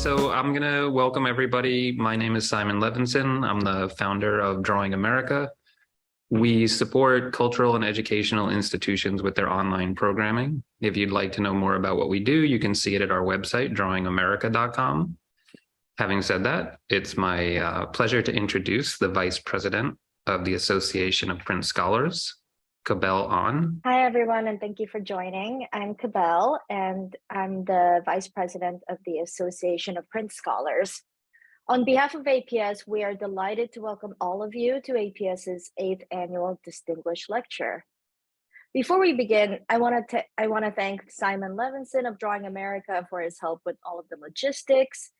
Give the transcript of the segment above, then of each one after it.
So I'm going to welcome everybody. My name is Simon Levinson. I'm the founder of Drawing America. We support cultural and educational institutions with their online programming. If you'd like to know more about what we do, you can see it at our website, drawingamerica.com. Having said that, it's my pleasure to introduce the Vice President of the Association of Print Scholars, Cabell On. Hi, everyone, and thank you for joining. I'm Cabell, and I'm the Vice President of the Association of Print Scholars. On behalf of APS, we are delighted to welcome all of you to APS's 8th Annual Distinguished Lecture. Before we begin, I want to thank Simon Levinson of Drawing America for his help with all of the logistics.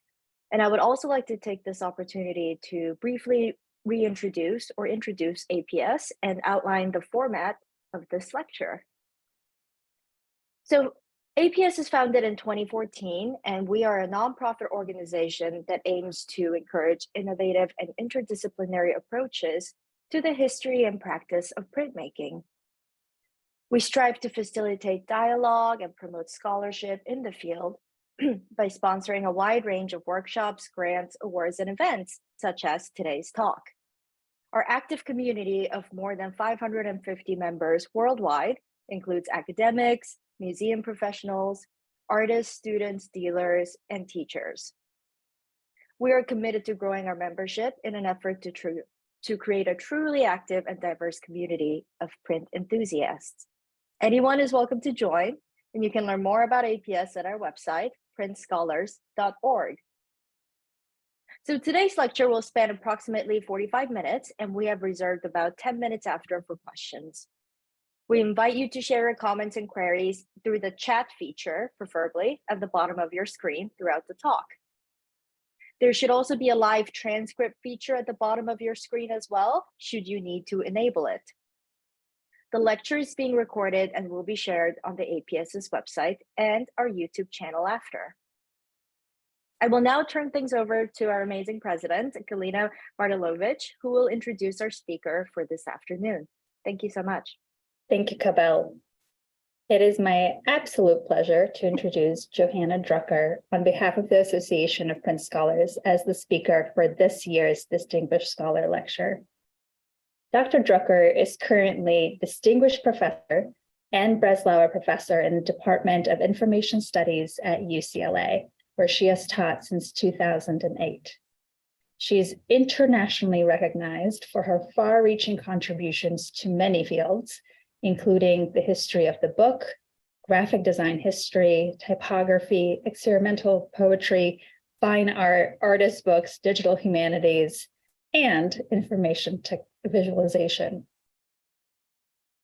And I would also like to take this opportunity to briefly introduce APS and outline the format of this lecture. So APS is founded in 2014, and we are a nonprofit organization that aims to encourage innovative and interdisciplinary approaches to the history and practice of printmaking. We strive to facilitate dialogue and promote scholarship in the field by sponsoring a wide range of workshops, grants, awards, and events, such as today's talk. Our active community of more than 550 members worldwide includes academics, museum professionals, artists, students, dealers, and teachers. We are committed to growing our membership in an effort to create a truly active and diverse community of print enthusiasts. Anyone is welcome to join, and you can learn more about APS at our website, printscholars.org. So today's lecture will span approximately 45 minutes, and we have reserved about 10 minutes after for questions. We invite you to share your comments and queries through the chat feature, preferably at the bottom of your screen throughout the talk. There should also be a live transcript feature at the bottom of your screen as well, should you need to enable it. The lecture is being recorded and will be shared on the APS's website and our YouTube channel after. I will now turn things over to our amazing president, Galina Martilovich, who will introduce our speaker for this afternoon. Thank you so much. Thank you, Cabell. It is my absolute pleasure to introduce Johanna Drucker on behalf of the Association of Print Scholars as the speaker for this year's Distinguished Scholar Lecture. Dr. Drucker is currently Distinguished Professor and Breslauer Professor in the Department of Information Studies at UCLA, where she has taught since 2008. She is internationally recognized for her far-reaching contributions to many fields, including the history of the book, graphic design history, typography, experimental poetry, fine art, artist books, digital humanities, and information visualization.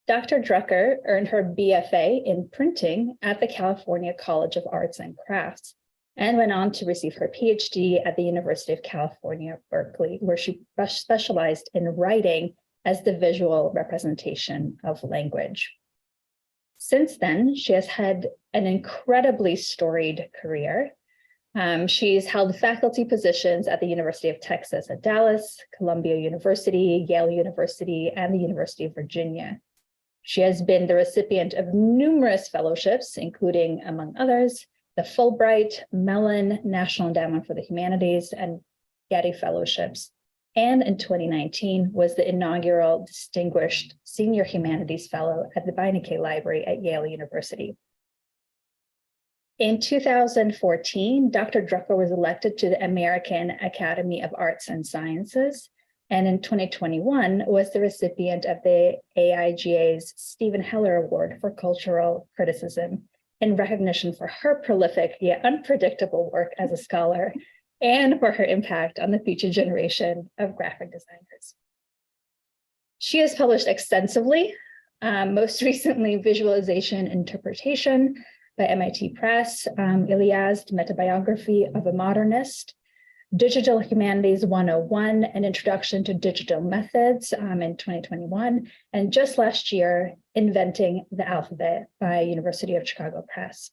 Dr. Drucker earned her BFA in printing at the California College of Arts and Crafts and went on to receive her PhD at the University of California, Berkeley, where she specialized in writing as the visual representation of language. Since then, she has had an incredibly storied career. She's held faculty positions at the University of Texas at Dallas, Columbia University, Yale University, and the University of Virginia. She has been the recipient of numerous fellowships, including, among others, the Fulbright, Mellon, National Endowment for the Humanities, and Getty Fellowships. And in 2019 was the inaugural Distinguished Senior Humanities Fellow at the Beinecke Library at Yale University. In 2014, Dr. Drucker was elected to the American Academy of Arts and Sciences, and in 2021 was the recipient of the AIGA's Stephen Heller Award for Cultural Criticism in recognition for her prolific yet unpredictable work as a scholar and for her impact on the future generation of graphic designers. She has published extensively, most recently Visualization Interpretation by MIT Press, Iliazd, Meta-Biography of a Modernist, Digital Humanities 101, an Introduction to Digital Methods in 2021, and just last year, Inventing the Alphabet by University of Chicago Press.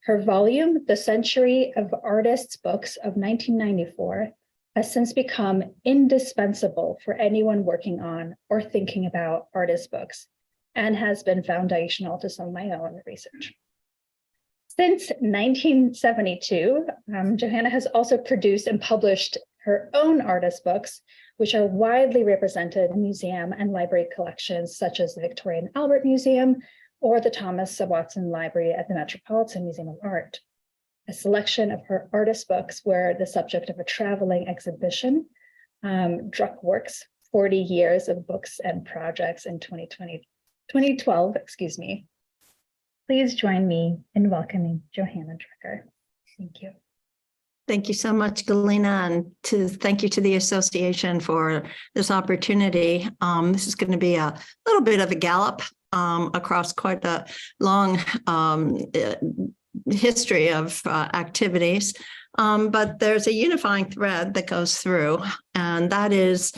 Her volume, The Century of Artists' Books of 1994, has since become indispensable for anyone working on or thinking about artist books, and has been foundational to some of my own research. Since 1972, Johanna has also produced and published her own artist books, which are widely represented in museum and library collections, such as the Victoria and Albert Museum or the Thomas Watson Library at the Metropolitan Museum of Art. A selection of her artist books were the subject of a traveling exhibition, Druckworks, 40 Years of Books and Projects in 2012, excuse me. Please join me in welcoming Johanna Drucker. Thank you. Thank you so much, Galina, and thank you to the association for this opportunity. This is going to be a little bit of a gallop across quite a long history of activities, but there's a unifying thread that goes through, and that is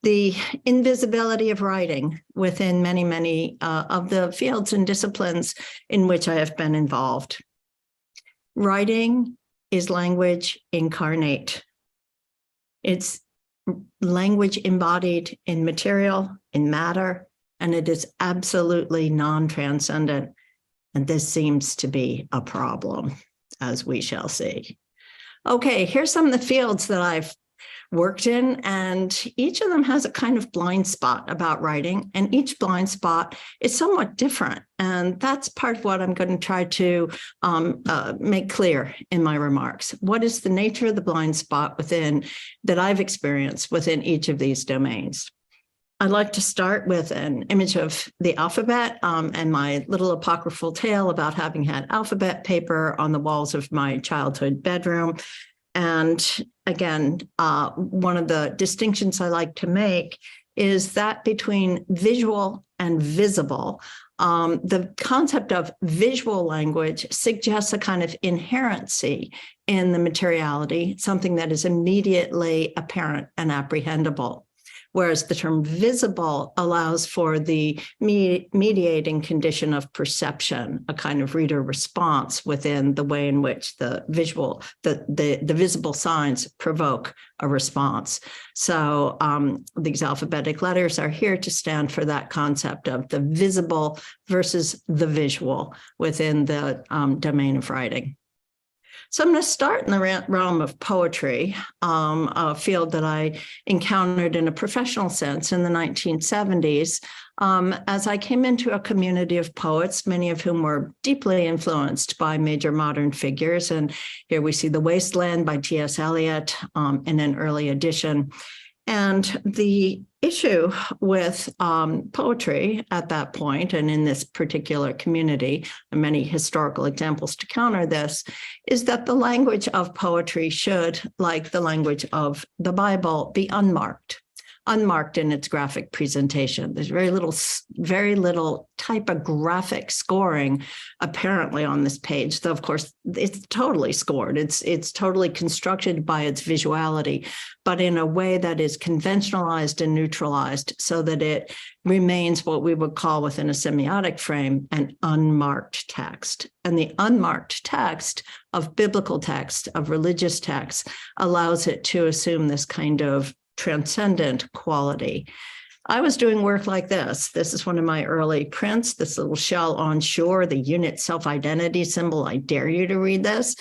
the invisibility of writing within many, many of the fields and disciplines in which I have been involved. Writing is language incarnate. It's language embodied in material, in matter, and it is absolutely non-transcendent. And this seems to be a problem, as we shall see. Okay, here's some of the fields that I've worked in, and each of them has a kind of blind spot about writing, and each blind spot is somewhat different. And that's part of what I'm going to try to make clear in my remarks. What is the nature of the blind spot that I've experienced within each of these domains? I'd like to start with an image of the alphabet and my little apocryphal tale about having had alphabet paper on the walls of my childhood bedroom. And again, one of the distinctions I like to make is that between visual and visible. The concept of visual language suggests a kind of inherency in the materiality, something that is immediately apparent and apprehendable. Whereas the term visible allows for the mediating condition of perception, a kind of reader response within the way in which the visible signs provoke a response. So these alphabetic letters are here to stand for that concept of the visible versus the visual within the domain of writing. So I'm going to start in the realm of poetry, a field that I encountered in a professional sense in the 1970s, as I came into a community of poets, many of whom were deeply influenced by major modern figures. And here we see The Wasteland by T.S. Eliot in an early edition. And the issue with poetry at that point, and in this particular community, and many historical examples to counter this, is that the language of poetry should, like the language of the Bible, be unmarked in its graphic presentation. There's very little typographic scoring apparently on this page, though of course it's totally scored. It's totally constructed by its visuality, but in a way that is conventionalized and neutralized so that it remains what we would call within a semiotic frame an unmarked text. And the unmarked text of biblical text, of religious text, allows it to assume this kind of transcendent quality. I was doing work like this. This is one of my early prints, this little shell on shore, the unit self-identity symbol. I dare you to read this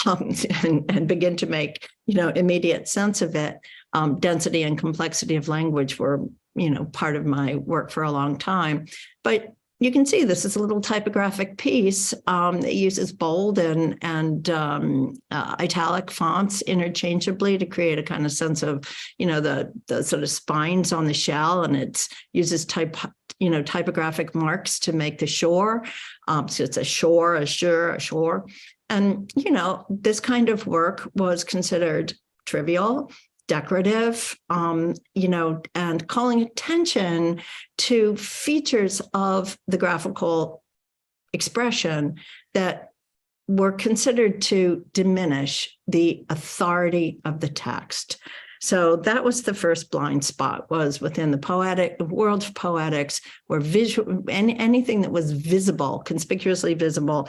and begin to make, immediate sense of it. Density and complexity of language were, part of my work for a long time. But you can see this is a little typographic piece that uses bold and italic fonts interchangeably to create a kind of sense of, the sort of spines on the shell, and it uses typographic marks to make the shore. So it's a shore, a shore. And, this kind of work was considered trivial, decorative, and calling attention to features of the graphical expression that were considered to diminish the authority of the text. So that was the first blind spot, was within the world of poetics, where anything that was visible, conspicuously visible,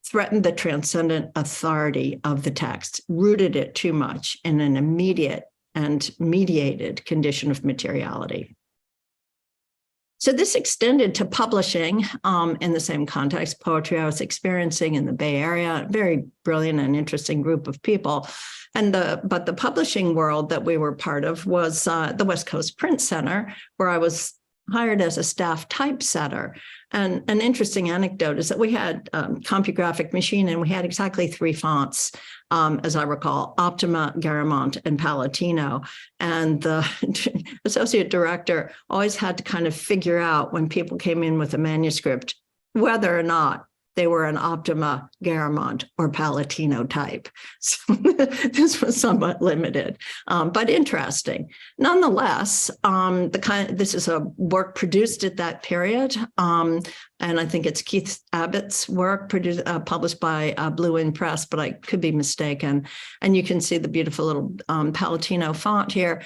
threatened the transcendent authority of the text, rooted it too much in an immediate and mediated condition of materiality. So this extended to publishing in the same context, poetry I was experiencing in the Bay Area, a very brilliant and interesting group of people. But the publishing world that we were part of was the West Coast Print Center, where I was hired as a staff typesetter. And an interesting anecdote is that we had CompuGraphic Machine, and we had exactly 3 fonts, as I recall, Optima, Garamond, and Palatino. And the associate director always had to kind of figure out when people came in with a manuscript, whether or not they were an Optima, Garamond, or Palatino type. So this was somewhat limited, but interesting. Nonetheless, this is a work produced at that period, and I think it's Keith Abbott's work published by Blue Wind Press, but I could be mistaken. And you can see the beautiful little Palatino font here.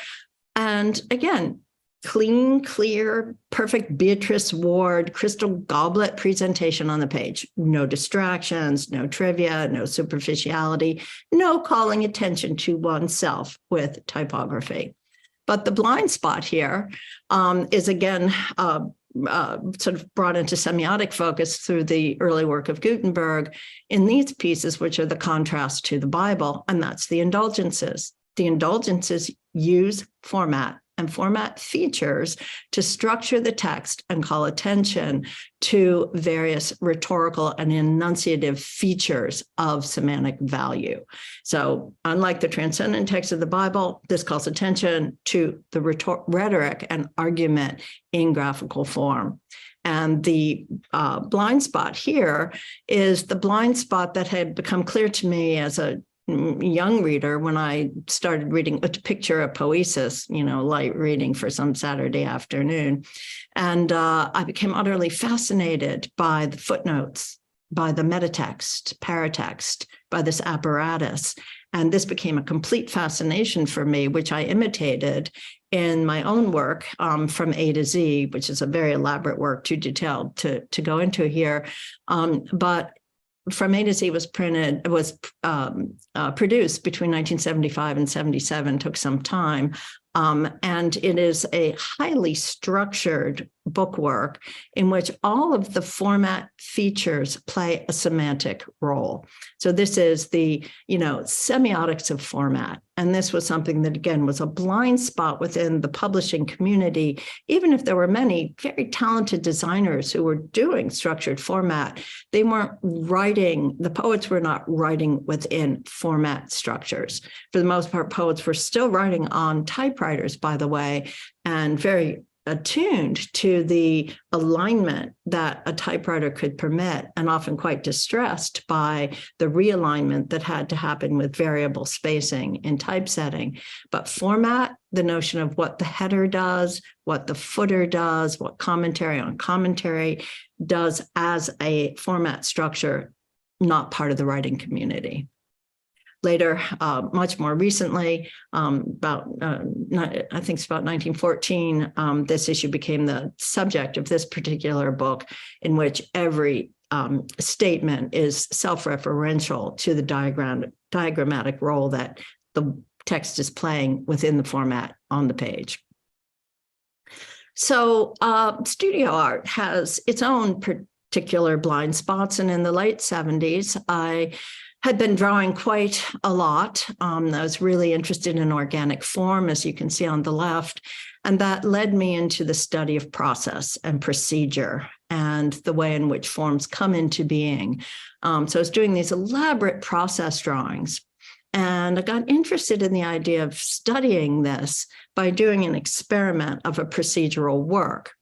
And again, clean, clear, perfect Beatrice Ward crystal goblet presentation on the page. No distractions, no trivia, no superficiality, no calling attention to oneself with typography. But the blind spot here is again sort of brought into semiotic focus through the early work of Gutenberg in these pieces, which are the contrast to the Bible, and that's the indulgences. The indulgences use format and format features to structure the text and call attention to various rhetorical and enunciative features of semantic value. So unlike the transcendent text of the Bible, this calls attention to the rhetoric and argument in graphical form. And the blind spot here is the blind spot that had become clear to me as a young reader when I started reading A Picture of Poesis, light reading for some Saturday afternoon. And I became utterly fascinated by the footnotes, by the metatext, paratext, by this apparatus. And this became a complete fascination for me, which I imitated in my own work from A to Z, which is a very elaborate work, too detailed to go into here. But From A to Z was produced between 1975 and 77, took some time. And it is a highly structured bookwork in which all of the format features play a semantic role. So this is the, semiotics of format. And this was something that, again, was a blind spot within the publishing community, even if there were many very talented designers who were doing structured format. They weren't writing, the poets were not writing within format structures. For the most part, poets were still writing on typewriters, by the way, and very attuned to the alignment that a typewriter could permit, and often quite distressed by the realignment that had to happen with variable spacing in typesetting. But format, the notion of what the header does, what the footer does, what commentary on commentary does as a format structure, not part of the writing community. Later, much more recently, I think it's about 1914, this issue became the subject of this particular book, in which every statement is self-referential to the diagrammatic role that the text is playing within the format on the page. So studio art has its own particular blind spots, and in the late 70s, I had been drawing quite a lot. I was really interested in organic form, as you can see on the left, and that led me into the study of process and procedure and the way in which forms come into being. So I was doing these elaborate process drawings, and I got interested in the idea of studying this by doing an experiment of a procedural work.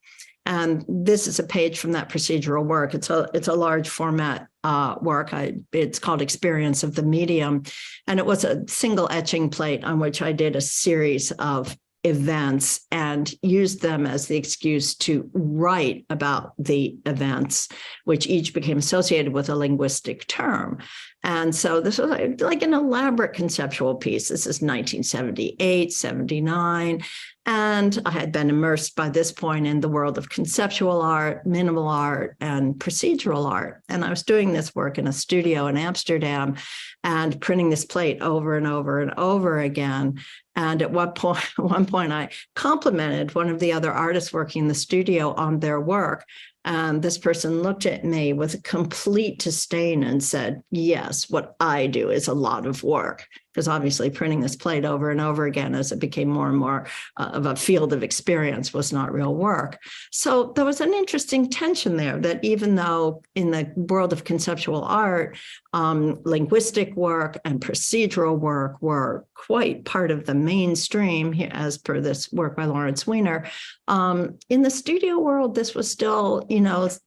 And this is a page from that procedural work. It's a large format work. It's called Experience of the Medium. And it was a single etching plate on which I did a series of events and used them as the excuse to write about the events, which each became associated with a linguistic term. And so this was like an elaborate conceptual piece. This is 1978, 79. And I had been immersed by this point in the world of conceptual art, minimal art, and procedural art. And I was doing this work in a studio in Amsterdam and printing this plate over and over and over again. And at one point, I complimented one of the other artists working in the studio on their work. And this person looked at me with complete disdain and said, yes, what I do is a lot of work. Because obviously printing this plate over and over again as it became more and more of a field of experience was not real work. So there was an interesting tension there that even though in the world of conceptual art, linguistic work and procedural work were quite part of the mainstream, as per this work by Lawrence Weiner, in the studio world, this was still,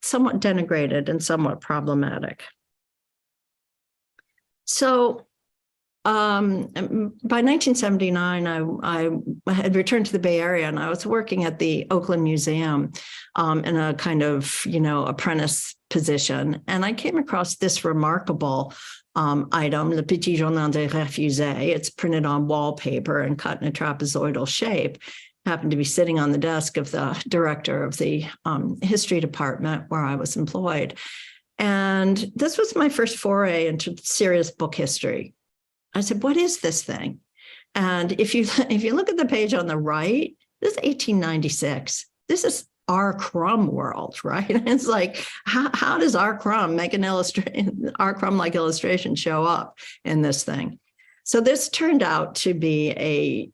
somewhat denigrated and somewhat problematic. So by 1979, I had returned to the Bay Area and I was working at the Oakland Museum in a kind of, apprentice position. And I came across this remarkable item, Le Petit Journal des Refusés. It's printed on wallpaper and cut in a trapezoidal shape. Happened to be sitting on the desk of the director of the history department where I was employed. And this was my first foray into serious book history. I said, what is this thing? And if you look at the page on the right, this is 1896. This is R. Crumb world, right? It's like, how does R. Crumb make an R. Crumb-like illustration show up in this thing? So this turned out to be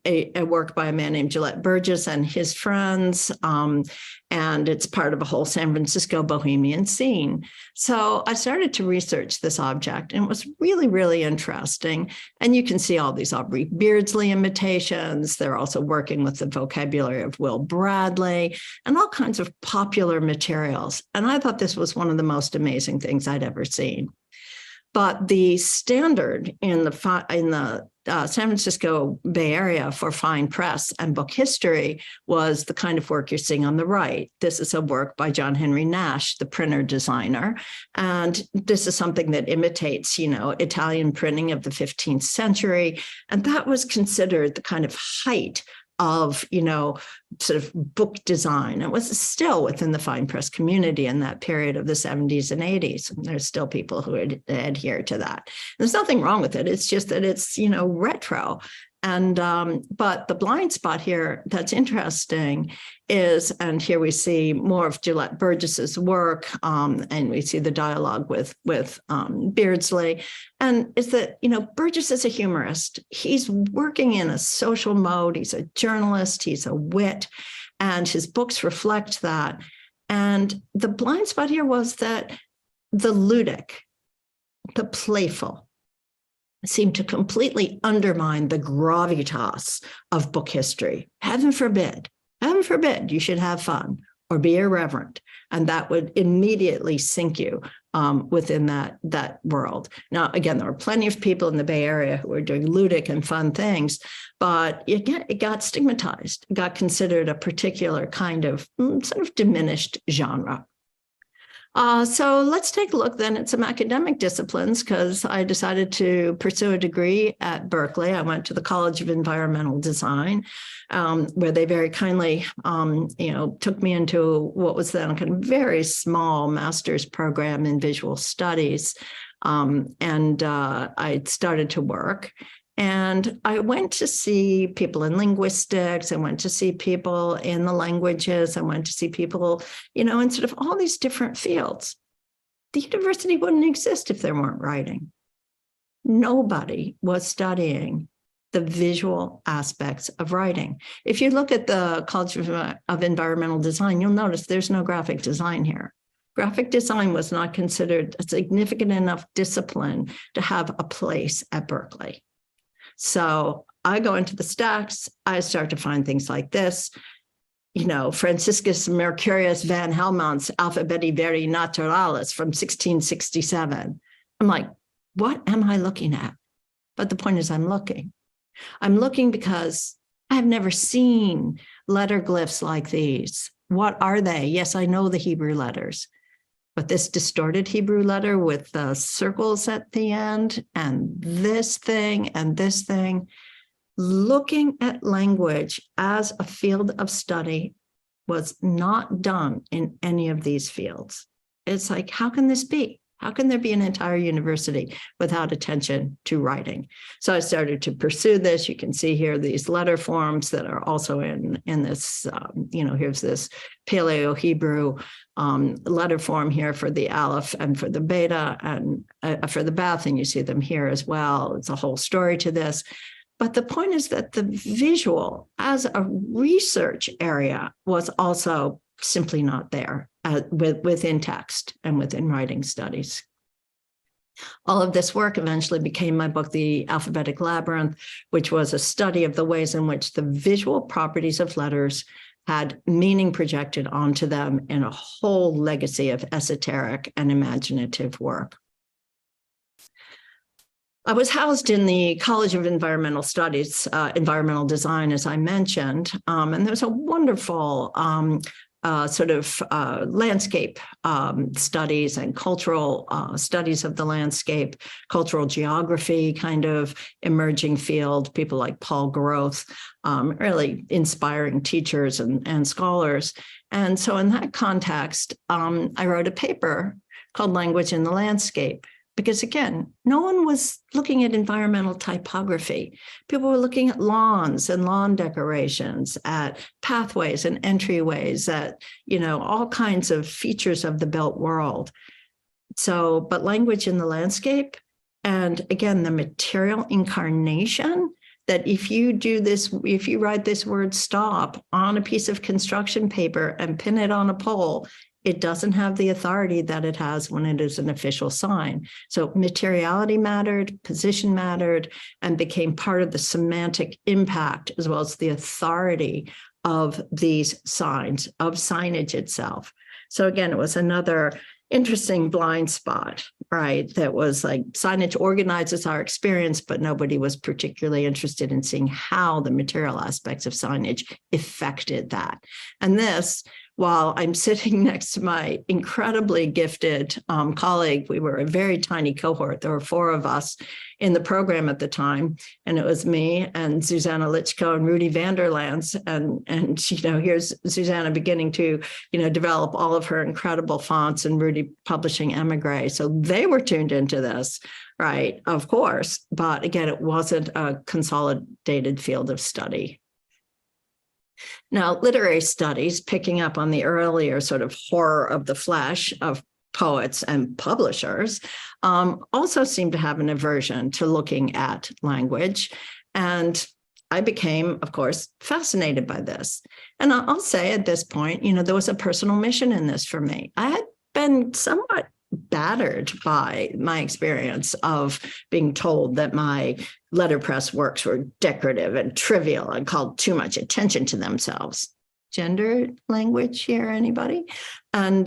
a work by a man named Gillette Burgess and his friends, and it's part of a whole San Francisco bohemian scene. So I started to research this object, and it was really, really interesting. And you can see all these Aubrey Beardsley imitations. They're also working with the vocabulary of Will Bradley and all kinds of popular materials. And I thought this was one of the most amazing things I'd ever seen. But the standard in the San Francisco Bay Area for fine press and book history was the kind of work you're seeing on the right. This is a work by John Henry Nash, the printer designer. And this is something that imitates, Italian printing of the 15th century. And that was considered the kind of height of, sort of book design. It was still within the fine press community in that period of the 70s and 80s. And there's still people who adhere to that. There's nothing wrong with it. It's just that it's, retro. And but the blind spot here that's interesting is, and here we see more of Gillette Burgess's work, and we see the dialogue with Beardsley, and is that Burgess is a humorist. He's working in a social mode. He's a journalist. He's a wit, and his books reflect that. And the blind spot here was that the ludic, the playful, seemed to completely undermine the gravitas of book history. Heaven forbid you should have fun or be irreverent. And that would immediately sink you within that world. Now, again, there were plenty of people in the Bay Area who were doing ludic and fun things, but it got stigmatized, it got considered a particular kind of sort of diminished genre. So let's take a look then at some academic disciplines, because I decided to pursue a degree at Berkeley. I went to the College of Environmental Design, where they very kindly, took me into what was then a kind of very small master's program in visual studies. And I started to work. And I went to see people in linguistics. I went to see people in the languages. I went to see people, in sort of all these different fields. The university wouldn't exist if there weren't writing. Nobody was studying the visual aspects of writing. If you look at the College of Environmental Design, you'll notice there's no graphic design here. Graphic design was not considered a significant enough discipline to have a place at Berkeley. So I go into the stacks, I start to find things like this, Franciscus Mercurius van Helmont's Alphabeti Veri Naturalis from 1667. I'm like, what am I looking at? But the point is I'm looking. I'm looking because I've never seen letter glyphs like these. What are they? Yes, I know the Hebrew letters. But this distorted Hebrew letter with the circles at the end and this thing, looking at language as a field of study was not done in any of these fields. It's like, how can this be? How can there be an entire university without attention to writing? So I started to pursue this. You can see here these letter forms that are also in this, here's this Paleo-Hebrew letter form here for the Aleph and for the Beta and for the Beth, and you see them here as well. It's a whole story to this. But the point is that the visual as a research area was also simply not there within text and within writing studies. All of this work eventually became my book, The Alphabetic Labyrinth, which was a study of the ways in which the visual properties of letters had meaning projected onto them in a whole legacy of esoteric and imaginative work. I was housed in the College of Environmental Studies, environmental design, as I mentioned, and there's a wonderful landscape studies and cultural studies of the landscape, cultural geography kind of emerging field, people like Paul Groth, really inspiring teachers and scholars. And so in that context, I wrote a paper called Language in the Landscape. Because again, no one was looking at environmental typography. People were looking at lawns and lawn decorations, at pathways and entryways, at, all kinds of features of the built world. So, but language in the landscape, and again, the material incarnation, that if you write this word stop on a piece of construction paper and pin it on a pole, it doesn't have the authority that it has when it is an official sign. So materiality mattered, position mattered, and became part of the semantic impact as well as the authority of these signs, of signage itself. So again, it was another interesting blind spot, right? That was like signage organizes our experience, but nobody was particularly interested in seeing how the material aspects of signage affected that. And this, while I'm sitting next to my incredibly gifted colleague, we were a very tiny cohort. There were 4 of us in the program at the time, and it was me and Susanna Lichko and Rudy Vanderlans. And here's Susanna beginning to, develop all of her incredible fonts, and Rudy publishing Emigre. So they were tuned into this, right? Of course, but again, it wasn't a consolidated field of study. Now, literary studies, picking up on the earlier sort of horror of the flesh of poets and publishers, also seem to have an aversion to looking at language. And I became, of course, fascinated by this. And I'll say at this point, there was a personal mission in this for me. I had been somewhat battered by my experience of being told that my letterpress works were decorative and trivial and called too much attention to themselves. Gender language here, anybody? And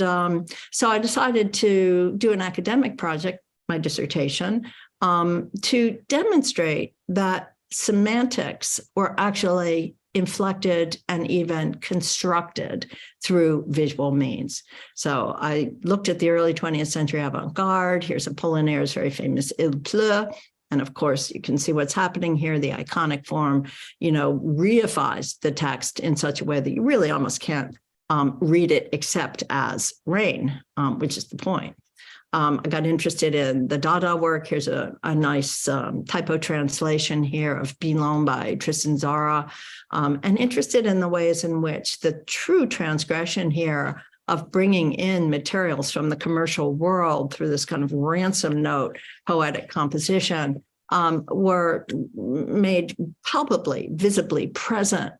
so I decided to do an academic project, my dissertation, to demonstrate that semantics were actually inflected and even constructed through visual means. So I looked at the early 20th century avant-garde. Here's Apollinaire's very famous Il pleut. And of course, you can see what's happening here. The iconic form, reifies the text in such a way that you really almost can't read it except as rain, which is the point. I got interested in the Dada work. Here's a nice typo translation here of Bilon by Tristan Tzara, and interested in the ways in which the true transgression here of bringing in materials from the commercial world through this kind of ransom note poetic composition were made palpably, visibly present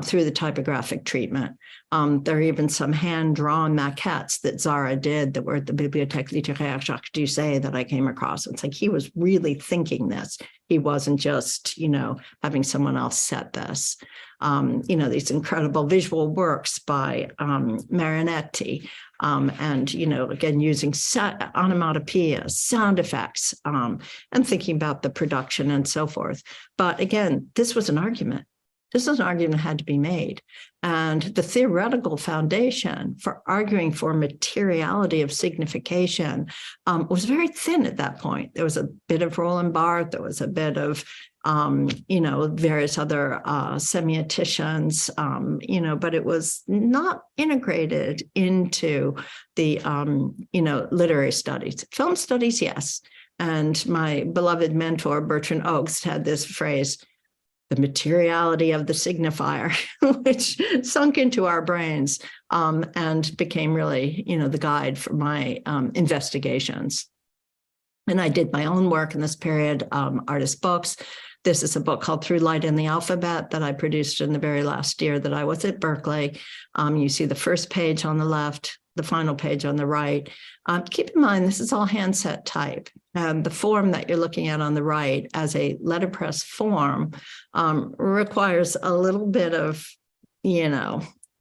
through the typographic treatment. There are even some hand-drawn maquettes that Tzara did that were at the Bibliothèque Littéraire Jacques Doucet that I came across. It's like he was really thinking this. He wasn't just, having someone else set this. These incredible visual works by Marinetti, and, again, using onomatopoeia, sound effects, and thinking about the production and so forth. But again, this was an argument. This is an argument that had to be made. And the theoretical foundation for arguing for materiality of signification was very thin at that point. There was a bit of Roland Barthes, there was a bit of, various other semioticians, but it was not integrated into the, literary studies. Film studies, yes. And my beloved mentor, Bertrand Oakes, had this phrase, the materiality of the signifier, which sunk into our brains and became really, the guide for my investigations. And I did my own work in this period, artist books. This is a book called Through Light in the Alphabet that I produced in the very last year that I was at Berkeley. You see the first page on the left, the final page on the right. Keep in mind, this is all handset type. And the form that you're looking at on the right as a letterpress form requires a little bit of,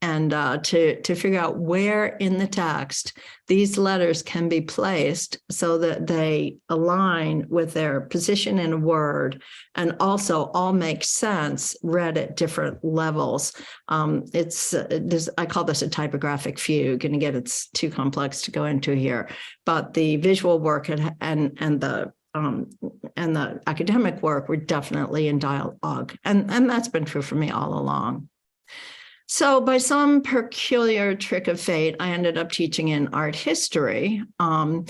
and to figure out where in the text these letters can be placed so that they align with their position in a word and also all make sense read at different levels. I call this a typographic fugue, and again, it's too complex to go into here, but the visual work and the academic work were definitely in dialogue, and that's been true for me all along. So by some peculiar trick of fate, I ended up teaching in art history. And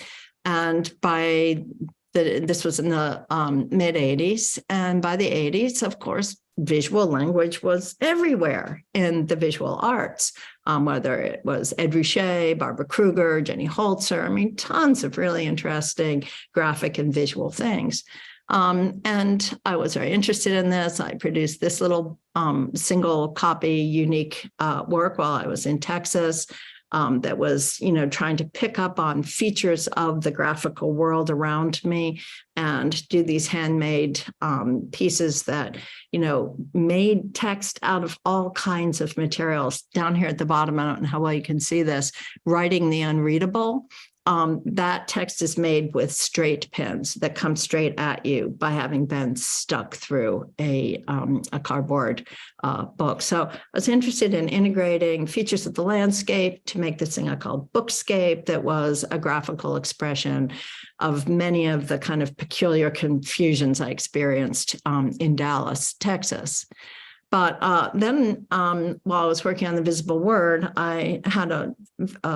this was in the mid 80s. And by the 80s, of course, visual language was everywhere in the visual arts, whether it was Ed Ruscha, Barbara Kruger, Jenny Holzer, tons of really interesting graphic and visual things. And I was very interested in this. I produced this little single copy unique work while I was in Texas that was, trying to pick up on features of the graphical world around me and do these handmade pieces that, made text out of all kinds of materials. Down here at the bottom, I don't know how well you can see this, writing the unreadable. That text is made with straight pins that come straight at you by having been stuck through a cardboard book. So I was interested in integrating features of the landscape to make this thing I called Bookscape that was a graphical expression of many of the kind of peculiar confusions I experienced in Dallas, Texas. But then while I was working on the visible word, I had a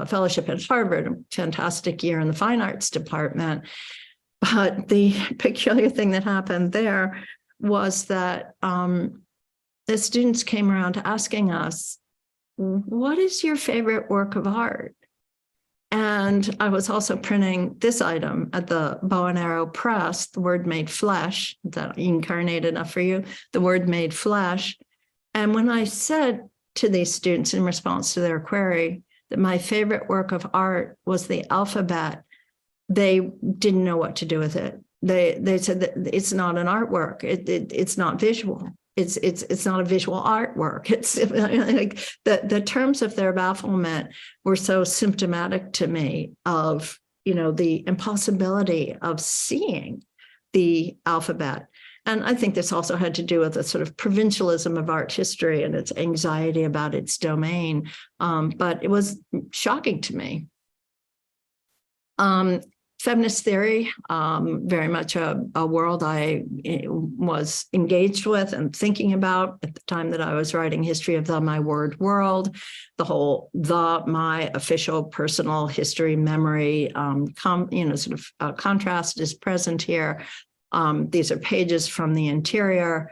fellowship at Harvard, a fantastic year in the fine arts department. But the peculiar thing that happened there was that the students came around to asking us, what is your favorite work of art? And I was also printing this item at the Bow and Arrow Press, The Word Made Flesh. Is that incarnate enough for you? The Word Made Flesh. And when I said to these students in response to their query that my favorite work of art was the alphabet, they didn't know what to do with it. They said that it's not an artwork. It's not visual. It's not a visual artwork. It's like the terms of their bafflement were so symptomatic to me of, the impossibility of seeing the alphabet. And I think this also had to do with the sort of provincialism of art history and its anxiety about its domain. But it was shocking to me. Feminist theory, very much a world I was engaged with and thinking about at the time that I was writing History of the My Word World. The whole my official personal history memory, contrast is present here. These are pages from the interior.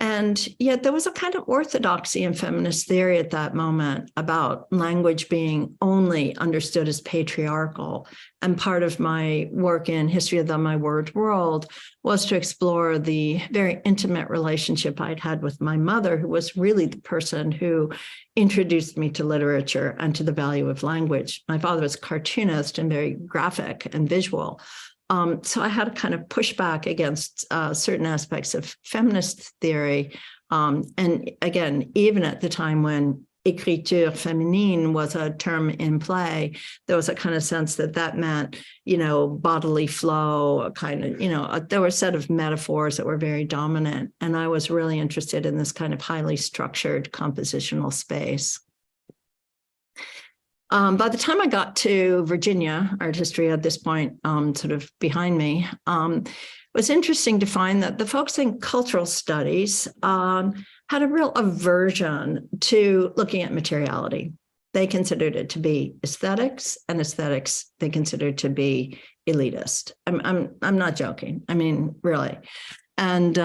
And yet there was a kind of orthodoxy in feminist theory at that moment about language being only understood as patriarchal. And part of my work in History of the My Word World was to explore the very intimate relationship I'd had with my mother, who was really the person who introduced me to literature and to the value of language. My father was a cartoonist and very graphic and visual. So I had to kind of push back against certain aspects of feminist theory. And again, even at the time when écriture féminine was a term in play, there was a kind of sense that meant, bodily flow, a kind of, there were a set of metaphors that were very dominant. And I was really interested in this kind of highly structured compositional space. By the time I got to Virginia, art history at this point sort of behind me, was interesting to find that the folks in cultural studies had a real aversion to looking at materiality. They considered it to be aesthetics, and aesthetics they considered to be elitist. I'm not joking. I mean, really. And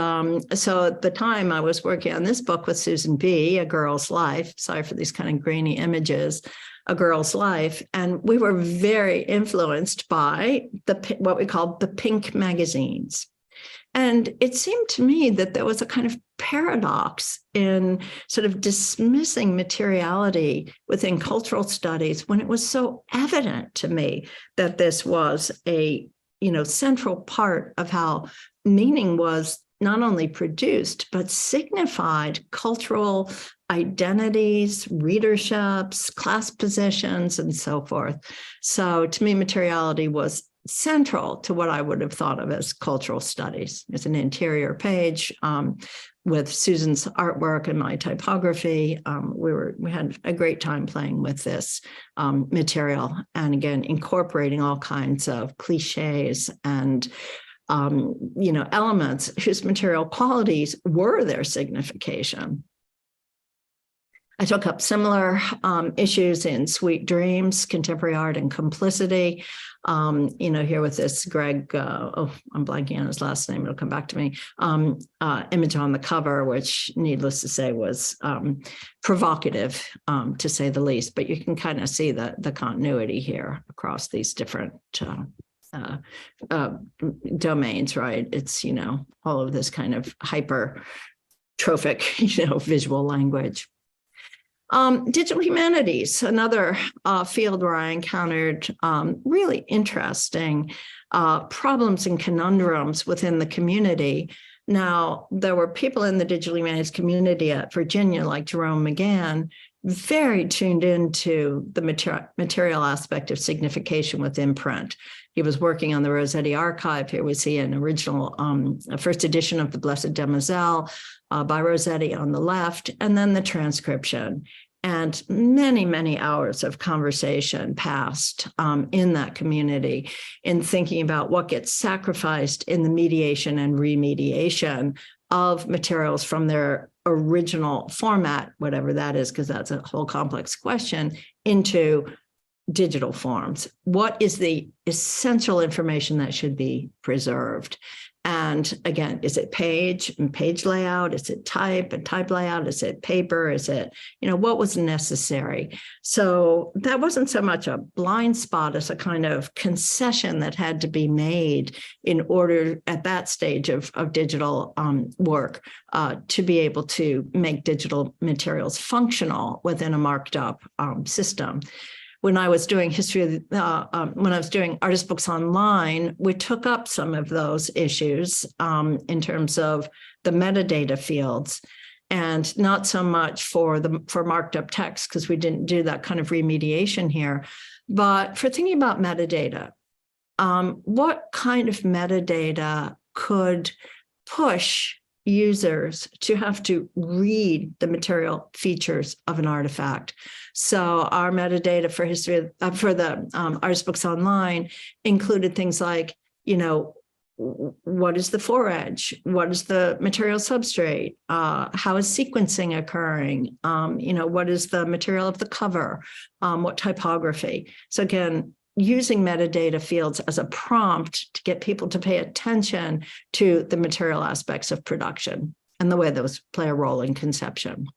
so at the time I was working on this book with Susan B., A Girl's Life. Sorry for these kind of grainy images, A Girl's Life. And we were very influenced by what we call the pink magazines. And it seemed to me that there was a kind of paradox in sort of dismissing materiality within cultural studies when it was so evident to me that this was a, central part of how meaning was not only produced, but signified cultural identities, readerships, class positions, and so forth. So to me, materiality was central to what I would have thought of as cultural studies. It's an interior page with Susan's artwork and my typography. We had a great time playing with this material, and again, incorporating all kinds of cliches and elements whose material qualities were their signification. I took up similar issues in Sweet Dreams, Contemporary Art and Complicity. Here with this Greg, I'm blanking on his last name, it'll come back to me, image on the cover, which needless to say was provocative, to say the least, but you can kind of see the continuity here across these different domains, right? It's, all of this kind of hypertrophic, visual language. Digital humanities, another field where I encountered really interesting problems and conundrums within the community. Now, there were people in the digital humanities community at Virginia, like Jerome McGann, very tuned into the material aspect of signification within print. He was working on the Rossetti archive. Here we see an original first edition of The Blessed Demoiselle by Rossetti on the left, and then the transcription. And many, many hours of conversation passed in that community in thinking about what gets sacrificed in the mediation and remediation of materials from their original format, whatever that is, because that's a whole complex question, into digital forms. What is the essential information that should be preserved? And again, is it page and page layout? Is it type and type layout? Is it paper? Is it, what was necessary? So that wasn't so much a blind spot as a kind of concession that had to be made in order at that stage of digital work to be able to make digital materials functional within a marked up system. When I was doing when I was doing artist books online, we took up some of those issues in terms of the metadata fields, and not so much for marked up text, because we didn't do that kind of remediation here, but for thinking about metadata. What kind of metadata could push users to have to read the material features of an artifact? So our metadata for the artist books online included things like, what is the foredge? What is the material substrate? How is sequencing occurring? What is the material of the cover? What typography? So again, using metadata fields as a prompt to get people to pay attention to the material aspects of production and the way those play a role in conception.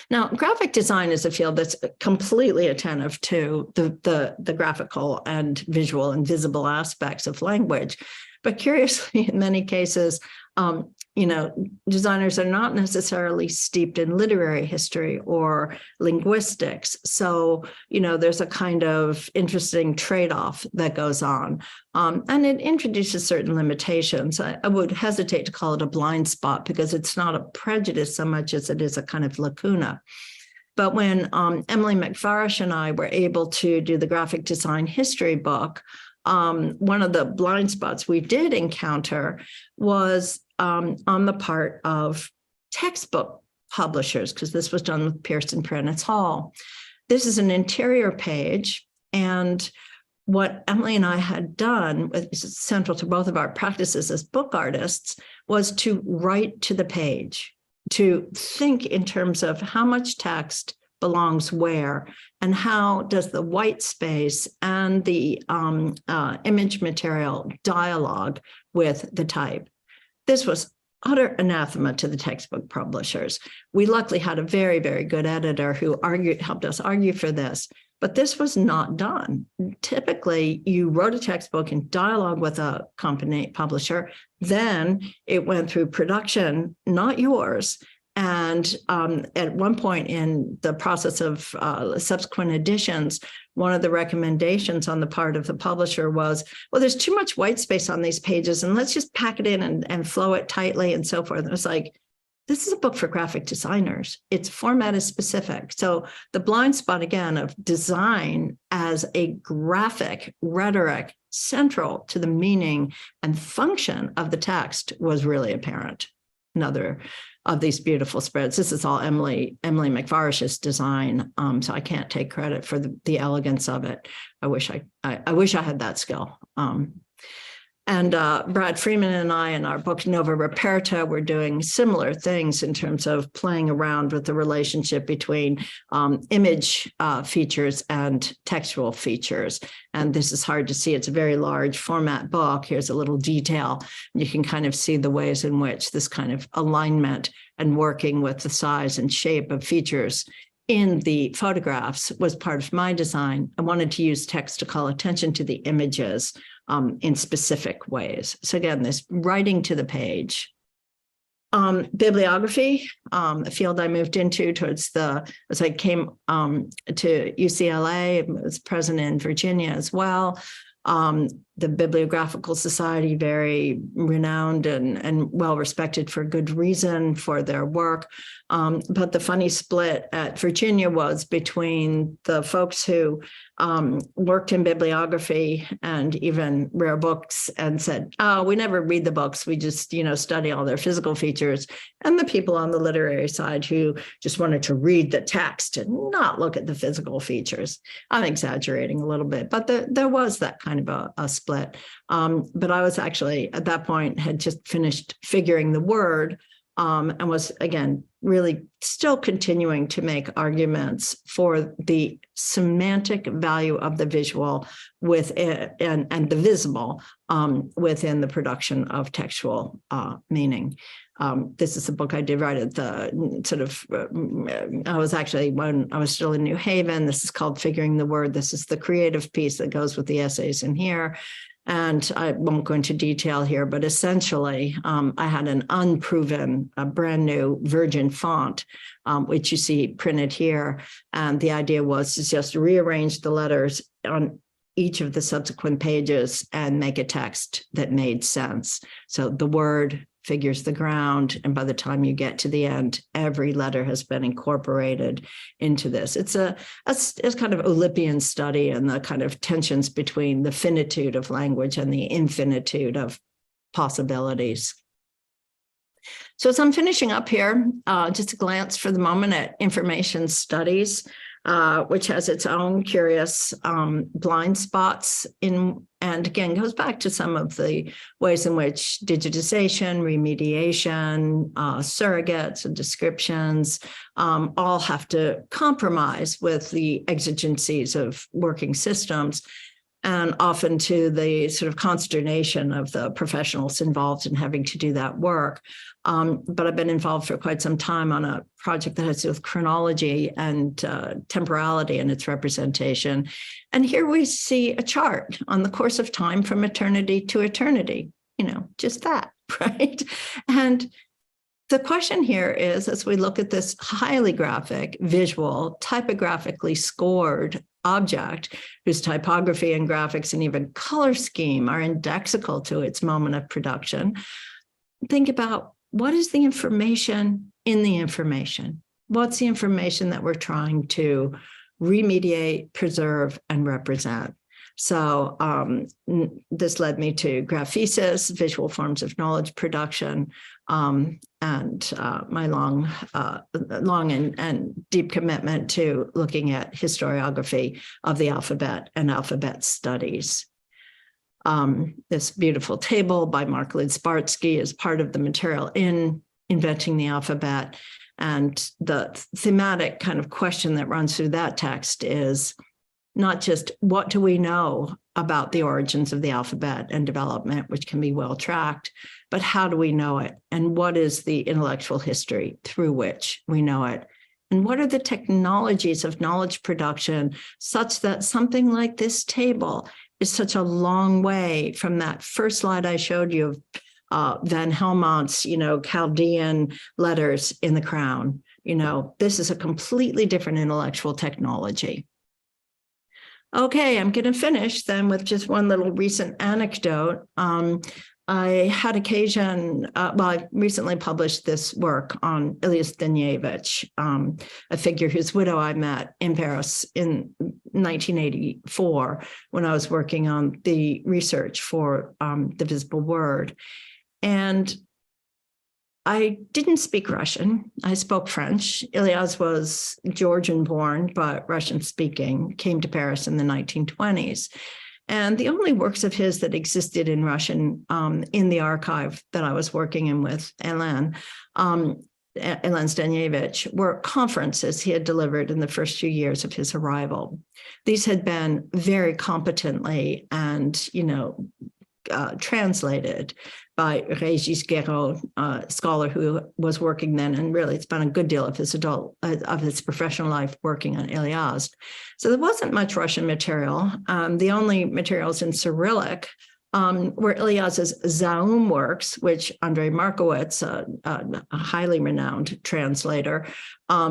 Now, graphic design is a field that's completely attentive to the graphical and visual and visible aspects of language. But curiously, in many cases, designers are not necessarily steeped in literary history or linguistics. So, there's a kind of interesting trade-off that goes on. And it introduces certain limitations. I would hesitate to call it a blind spot because it's not a prejudice so much as it is a kind of lacuna. But when Emily McFarish and I were able to do the graphic design history book, one of the blind spots we did encounter was on the part of textbook publishers, because this was done with Pearson Prentice Hall. This is an interior page, and what Emily and I had done, which is central to both of our practices as book artists, was to write to the page, to think in terms of how much text belongs where, and how does the white space and the image material dialogue with the type. This was utter anathema to the textbook publishers. We luckily had a very, very good editor who helped us argue for this, but this was not done. Typically, you wrote a textbook in dialogue with a company publisher, then it went through production, not yours. And at one point in the process of subsequent editions, one of the recommendations on the part of the publisher was, well, there's too much white space on these pages, and let's just pack it in and flow it tightly and so forth. And it was like, this is a book for graphic designers. Its format is specific. So the blind spot, again, of design as a graphic rhetoric central to the meaning and function of the text was really apparent. Another of these beautiful spreads. This is all Emily McFarish's design, so I can't take credit for the elegance of it. I wish I had that skill. And Brad Freeman and I, in our book Nova Reperta, we're doing similar things in terms of playing around with the relationship between image features and textual features. And this is hard to see. It's a very large format book. Here's a little detail. You can kind of see the ways in which this kind of alignment and working with the size and shape of features in the photographs was part of my design. I wanted to use text to call attention to the images in specific ways. So again, this writing to the page. Bibliography, a field I moved into as I came to UCLA, was present in Virginia as well. The Bibliographical Society, very renowned and well respected for good reason for their work. But the funny split at Virginia was between the folks who worked in bibliography and even rare books and said, oh, we never read the books, we just, study all their physical features. And the people on the literary side who just wanted to read the text and not look at the physical features. I'm exaggerating a little bit, but there was that kind of a split. But I was actually, at that point, had just finished figuring the word and was, again, really still continuing to make arguments for the semantic value of the visual and the visible within the production of textual meaning. This is a book I did right at the sort of, I was actually, when I was still in New Haven, this is called Figuring the Word. This is the creative piece that goes with the essays in here. And I won't go into detail here, but essentially, I had an unproven, a brand new virgin font, which you see printed here. And the idea was to just rearrange the letters on each of the subsequent pages and make a text that made sense. So the word figures the ground, and by the time you get to the end, every letter has been incorporated into this. It's a kind of Olympian study in the kind of tensions between the finitude of language and the infinitude of possibilities. So as I'm finishing up here, just a glance for the moment at information studies, which has its own curious blind spots and again, goes back to some of the ways in which digitization, remediation, surrogates and descriptions all have to compromise with the exigencies of working systems, and often to the sort of consternation of the professionals involved in having to do that work. But I've been involved for quite some time on a project that has to do with chronology and temporality and its representation. And here we see a chart on the course of time from eternity to eternity, just that, right? And the question here is, as we look at this highly graphic, visual, typographically scored object, whose typography and graphics and even color scheme are indexical to its moment of production, think about what is the information in the information? What's the information that we're trying to remediate, preserve, and represent? So this led me to graphesis, visual forms of knowledge production, and my long and deep commitment to looking at historiography of the alphabet and alphabet studies. This beautiful table by Mark Lidsbarski is part of the material in Inventing the Alphabet. And the thematic kind of question that runs through that text is not just what do we know about the origins of the alphabet and development, which can be well tracked, but how do we know it? And what is the intellectual history through which we know it? And what are the technologies of knowledge production such that something like this table is such a long way from that first slide I showed you of Van Helmont's, Chaldean letters in the crown. This is a completely different intellectual technology. Okay, I'm going to finish then with just one little recent anecdote. I had occasion, I recently published this work on Iliazd Danilevich, a figure whose widow I met in Paris in 1984 when I was working on the research for the visible word. And I didn't speak Russian. I spoke French. Iliazd was Georgian born, but Russian speaking, came to Paris in the 1920s. And the only works of his that existed in Russian in the archive that I was working in with Iliazd Danilevich were conferences he had delivered in the first few years of his arrival. These had been very competently and, translated by Régis Guéraud, a scholar who was working then and really spent a good deal of his professional life working on Iliazd. So there wasn't much Russian material. The only materials in Cyrillic were Iliazd's Zaum works, which Andrei Markowitz, a highly renowned translator,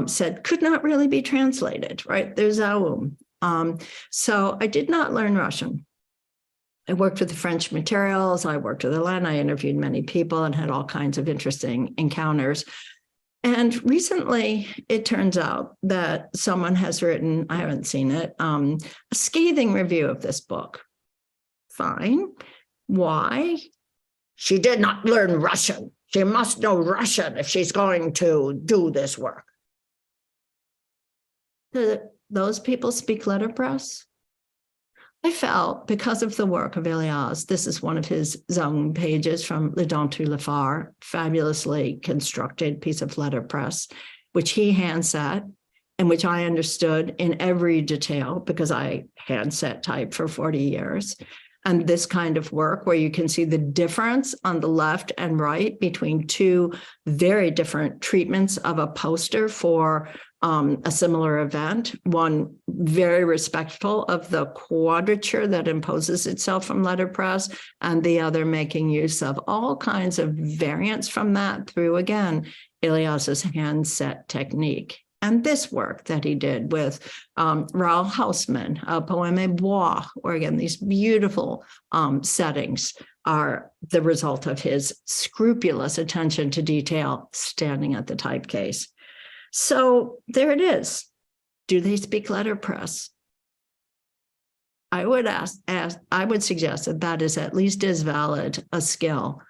said could not really be translated, right? There's Zaum. So I did not learn Russian. I worked with the French materials, I worked with Iliazd, I interviewed many people and had all kinds of interesting encounters. And recently, it turns out that someone has written, I haven't seen it, a scathing review of this book. Fine. Why? She did not learn Russian. She must know Russian if she's going to do this work. Do those people speak letterpress? I felt, because of the work of Iliazd, this is one of his Zaum pages from Le Don to Le Phare, fabulously constructed piece of letterpress, which he handset, and which I understood in every detail because I handset typed for 40 years. And this kind of work where you can see the difference on the left and right between two very different treatments of a poster for a similar event, one very respectful of the quadrature that imposes itself from letterpress, and the other making use of all kinds of variants from that through, again, Iliazd's handset technique. And this work that he did with Raoul Hausmann, Poème Bois, where again, these beautiful settings are the result of his scrupulous attention to detail standing at the typecase. So there it is. Do they speak letterpress? I would I would suggest that that is at least as valid a skill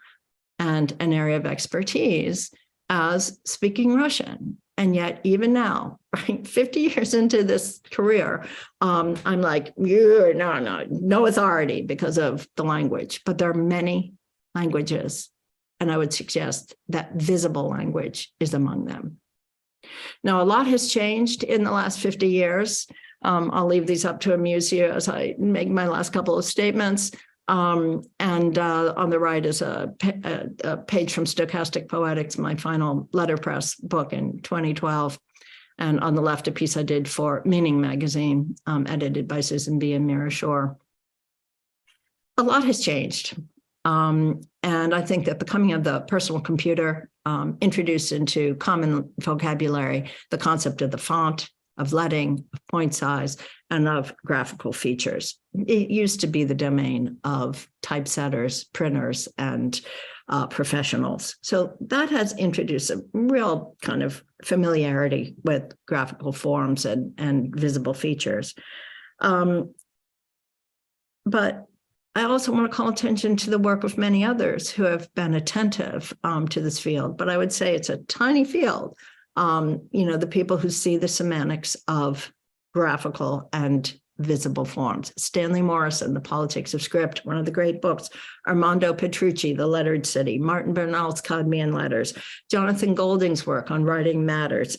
and an area of expertise as speaking Russian. And yet, even now, right, 50 years into this career, I'm like, no authority because of the language. But there are many languages, and I would suggest that visible language is among them. Now, a lot has changed in the last 50 years. I'll leave these up to amuse you as I make my last couple of statements. And on the right is a page from Stochastic Poetics, my final letterpress book in 2012. And on the left, a piece I did for Meaning magazine, edited by Susan B. and Mira Shore. A lot has changed. And I think that the coming of the personal computer introduced into common vocabulary the concept of the font, of leading, of point size, and of graphical features. It used to be the domain of typesetters, printers, and professionals. So that has introduced a real kind of familiarity with graphical forms and visible features. But I also want to call attention to the work of many others who have been attentive to this field, but I would say it's a tiny field. The people who see the semantics of graphical and visible forms. Stanley Morrison, The Politics of Script, one of the great books. Armando Petrucci, The Lettered City. Martin Bernal's Cognian Letters. Jonathan Golding's work on Writing Matters.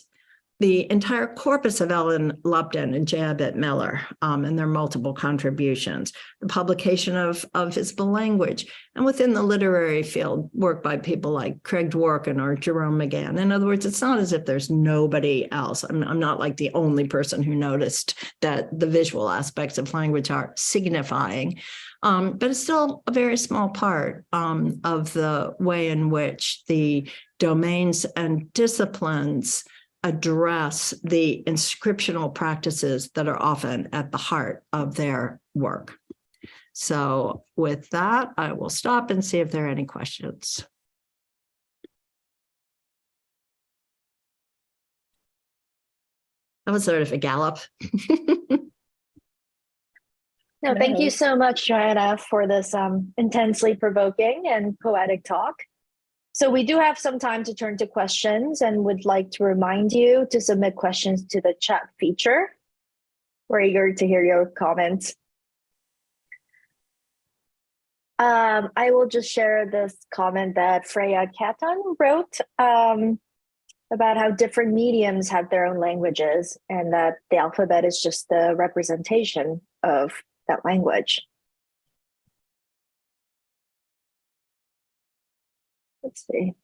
The entire corpus of Ellen Lupton and J. Abbott Miller and their multiple contributions, the publication of visible language, and within the literary field, work by people like Craig Dworkin or Jerome McGann. In other words, it's not as if there's nobody else. I'm not like the only person who noticed that the visual aspects of language are signifying, but it's still a very small part of the way in which the domains and disciplines address the inscriptional practices that are often at the heart of their work. So with that, I will stop and see if there are any questions. That was sort of a gallop. No, thank you so much, Johanna, for this intensely provoking and poetic talk. So we do have some time to turn to questions and would like to remind you to submit questions to the chat feature. We're eager to hear your comments. I will just share this comment that Freya Catan wrote about how different mediums have their own languages and that the alphabet is just the representation of that language. Let's see.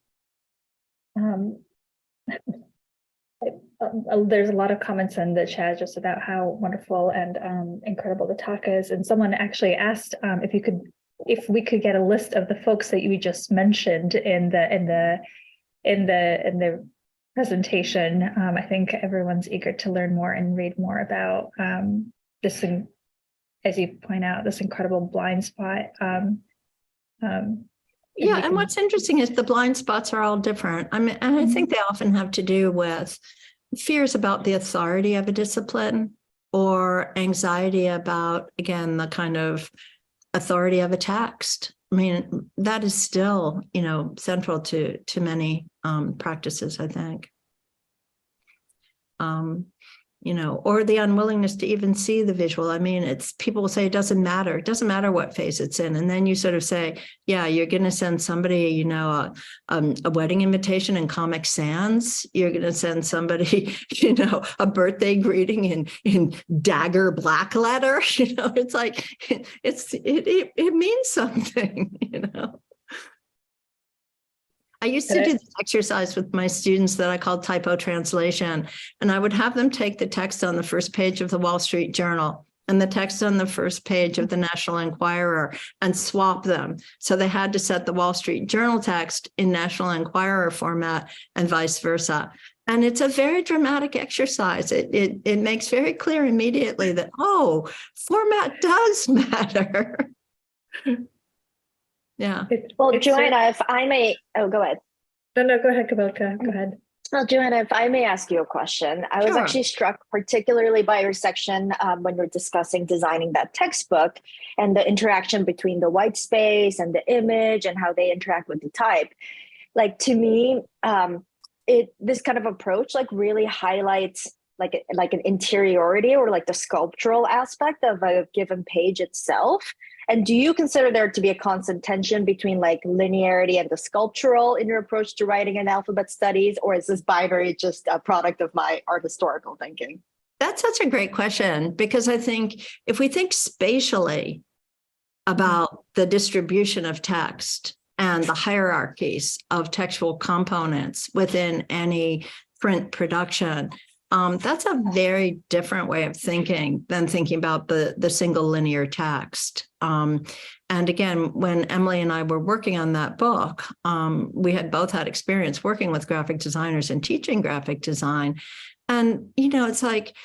There's a lot of comments in the chat just about how wonderful and incredible the talk is. And someone actually asked if we could get a list of the folks that you just mentioned in the presentation. I think everyone's eager to learn more and read more about this, as you point out, this incredible blind spot. Yeah, and what's interesting is the blind spots are all different. I mean, and I think they often have to do with fears about the authority of a discipline or anxiety about, again, the kind of authority of a text. I mean, that is still, central to many practices, I think. Or the unwillingness to even see the visual. I mean, it's people will say it doesn't matter. It doesn't matter what phase it's in. And then you sort of say, yeah, you're going to send somebody, a wedding invitation in Comic Sans. You're going to send somebody, a birthday greeting in dagger black letter. It's like, it means something, I used to do this exercise with my students that I called typo translation, and I would have them take the text on the first page of the Wall Street Journal and the text on the first page of the National Enquirer and swap them. So they had to set the Wall Street Journal text in National Enquirer format and vice versa. And it's a very dramatic exercise. It makes very clear immediately that, format does matter. Yeah. Well, Johanna, if I may, go ahead. No, go ahead, Kabilka. Go ahead. Well, Johanna, if I may ask you a question, I was actually struck particularly by your section when you're discussing designing that textbook and the interaction between the white space and the image and how they interact with the type. Like, to me, this kind of approach really highlights like an interiority or like the sculptural aspect of a given page itself. And do you consider there to be a constant tension between linearity and the sculptural in your approach to writing and alphabet studies, or is this binary just a product of my art historical thinking? That's such a great question, because I think if we think spatially about the distribution of text and the hierarchies of textual components within any print production, that's a very different way of thinking than thinking about the single linear text. And again, when Emily and I were working on that book, we had both had experience working with graphic designers and teaching graphic design. And, it's like,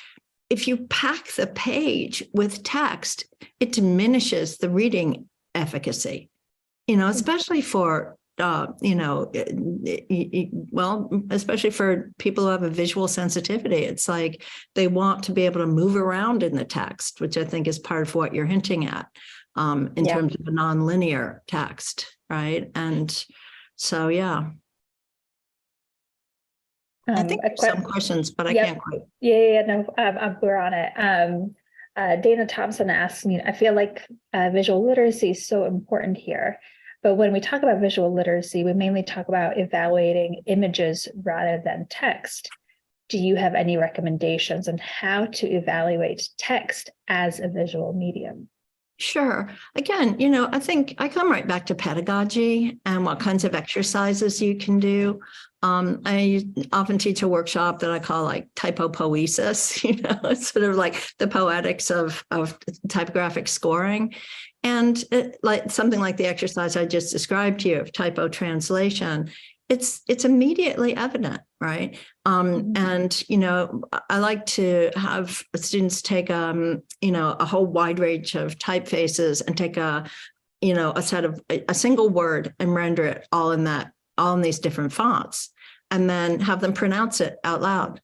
if you pack the page with text, it diminishes the reading efficacy, especially for especially for people who have a visual sensitivity. It's like they want to be able to move around in the text, which I think is part of what you're hinting at. in terms of a nonlinear text, right? And so, yeah. I think there's some questions, but I can't quite. No, we're on it. Dana Thompson asks me, I feel like visual literacy is so important here. But when we talk about visual literacy, we mainly talk about evaluating images rather than text. Do you have any recommendations on how to evaluate text as a visual medium? Sure. Again, I think I come right back to pedagogy and what kinds of exercises you can do. I often teach a workshop that I call like typopoesis, it's sort of like the poetics of typographic scoring. And like something like the exercise I just described to you of typo translation, it's immediately evident, right? And, I like to have students take, a whole wide range of typefaces and take a set of a single word and render it all in these different fonts, and then have them pronounce it out loud,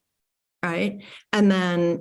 right? And then,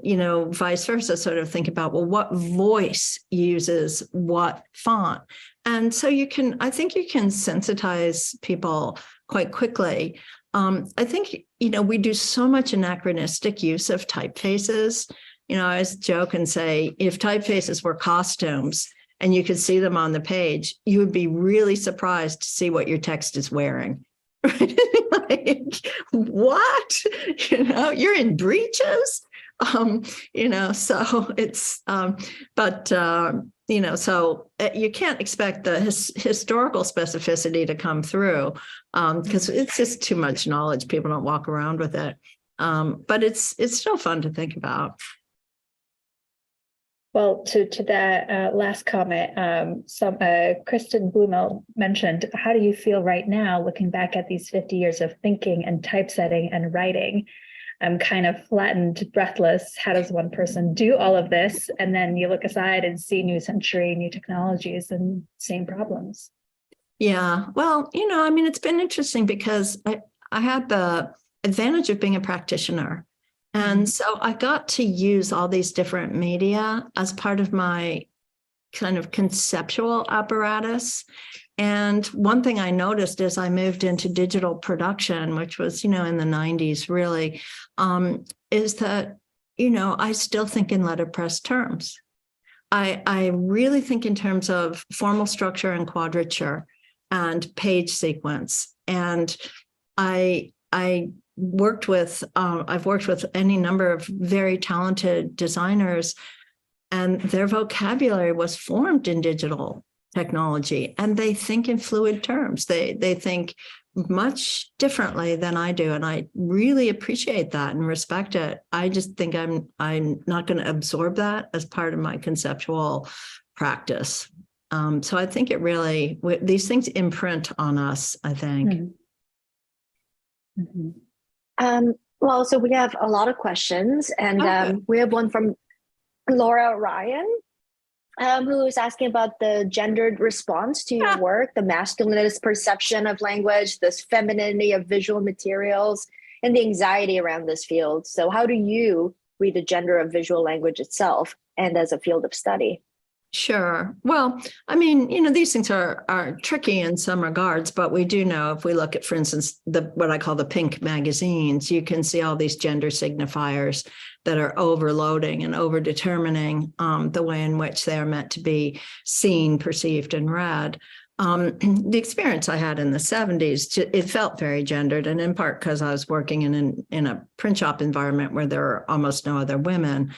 vice versa, sort of think about, well, what voice uses what font? And so I think you can sensitize people quite quickly. I think, we do so much anachronistic use of typefaces. I always joke and say, if typefaces were costumes and you could see them on the page, you would be really surprised to see what your text is wearing. Like, what? You're in breeches? So it's, so you can't expect the historical specificity to come through because it's just too much knowledge. People don't walk around with it. But it's still fun to think about. Well, to that last comment, Kristen Blumel mentioned, how do you feel right now looking back at these 50 years of thinking and typesetting and writing? I'm kind of flattened, breathless. How does one person do all of this? And then you look aside and see new century, new technologies, and same problems. Yeah, well, it's been interesting because I had the advantage of being a practitioner. And so I got to use all these different media as part of my kind of conceptual apparatus. And one thing I noticed as I moved into digital production, which was, in the 90s, really, is that, I still think in letterpress terms. I really think in terms of formal structure and quadrature and page sequence. And I've worked with any number of very talented designers, and their vocabulary was formed in digital technology, and they think in fluid terms. They think much differently than I do, and I really appreciate that and respect it. I just think I'm not going to absorb that as part of my conceptual practice. So I think it really, these things imprint on us, I think. Well, so we have a lot of questions, and we have one from Laura Ryan, who is asking about the gendered response to your work, the masculinist perception of language, this femininity of visual materials, and the anxiety around this field. So how do you read the gender of visual language itself and as a field of study? Sure. Well, these things are tricky in some regards, but we do know if we look at, for instance, what I call the pink magazines, you can see all these gender signifiers that are overloading and overdetermining the way in which they are meant to be seen, perceived, and read. The experience I had in the 70s, it felt very gendered, and in part because I was working in a print shop environment where there are almost no other women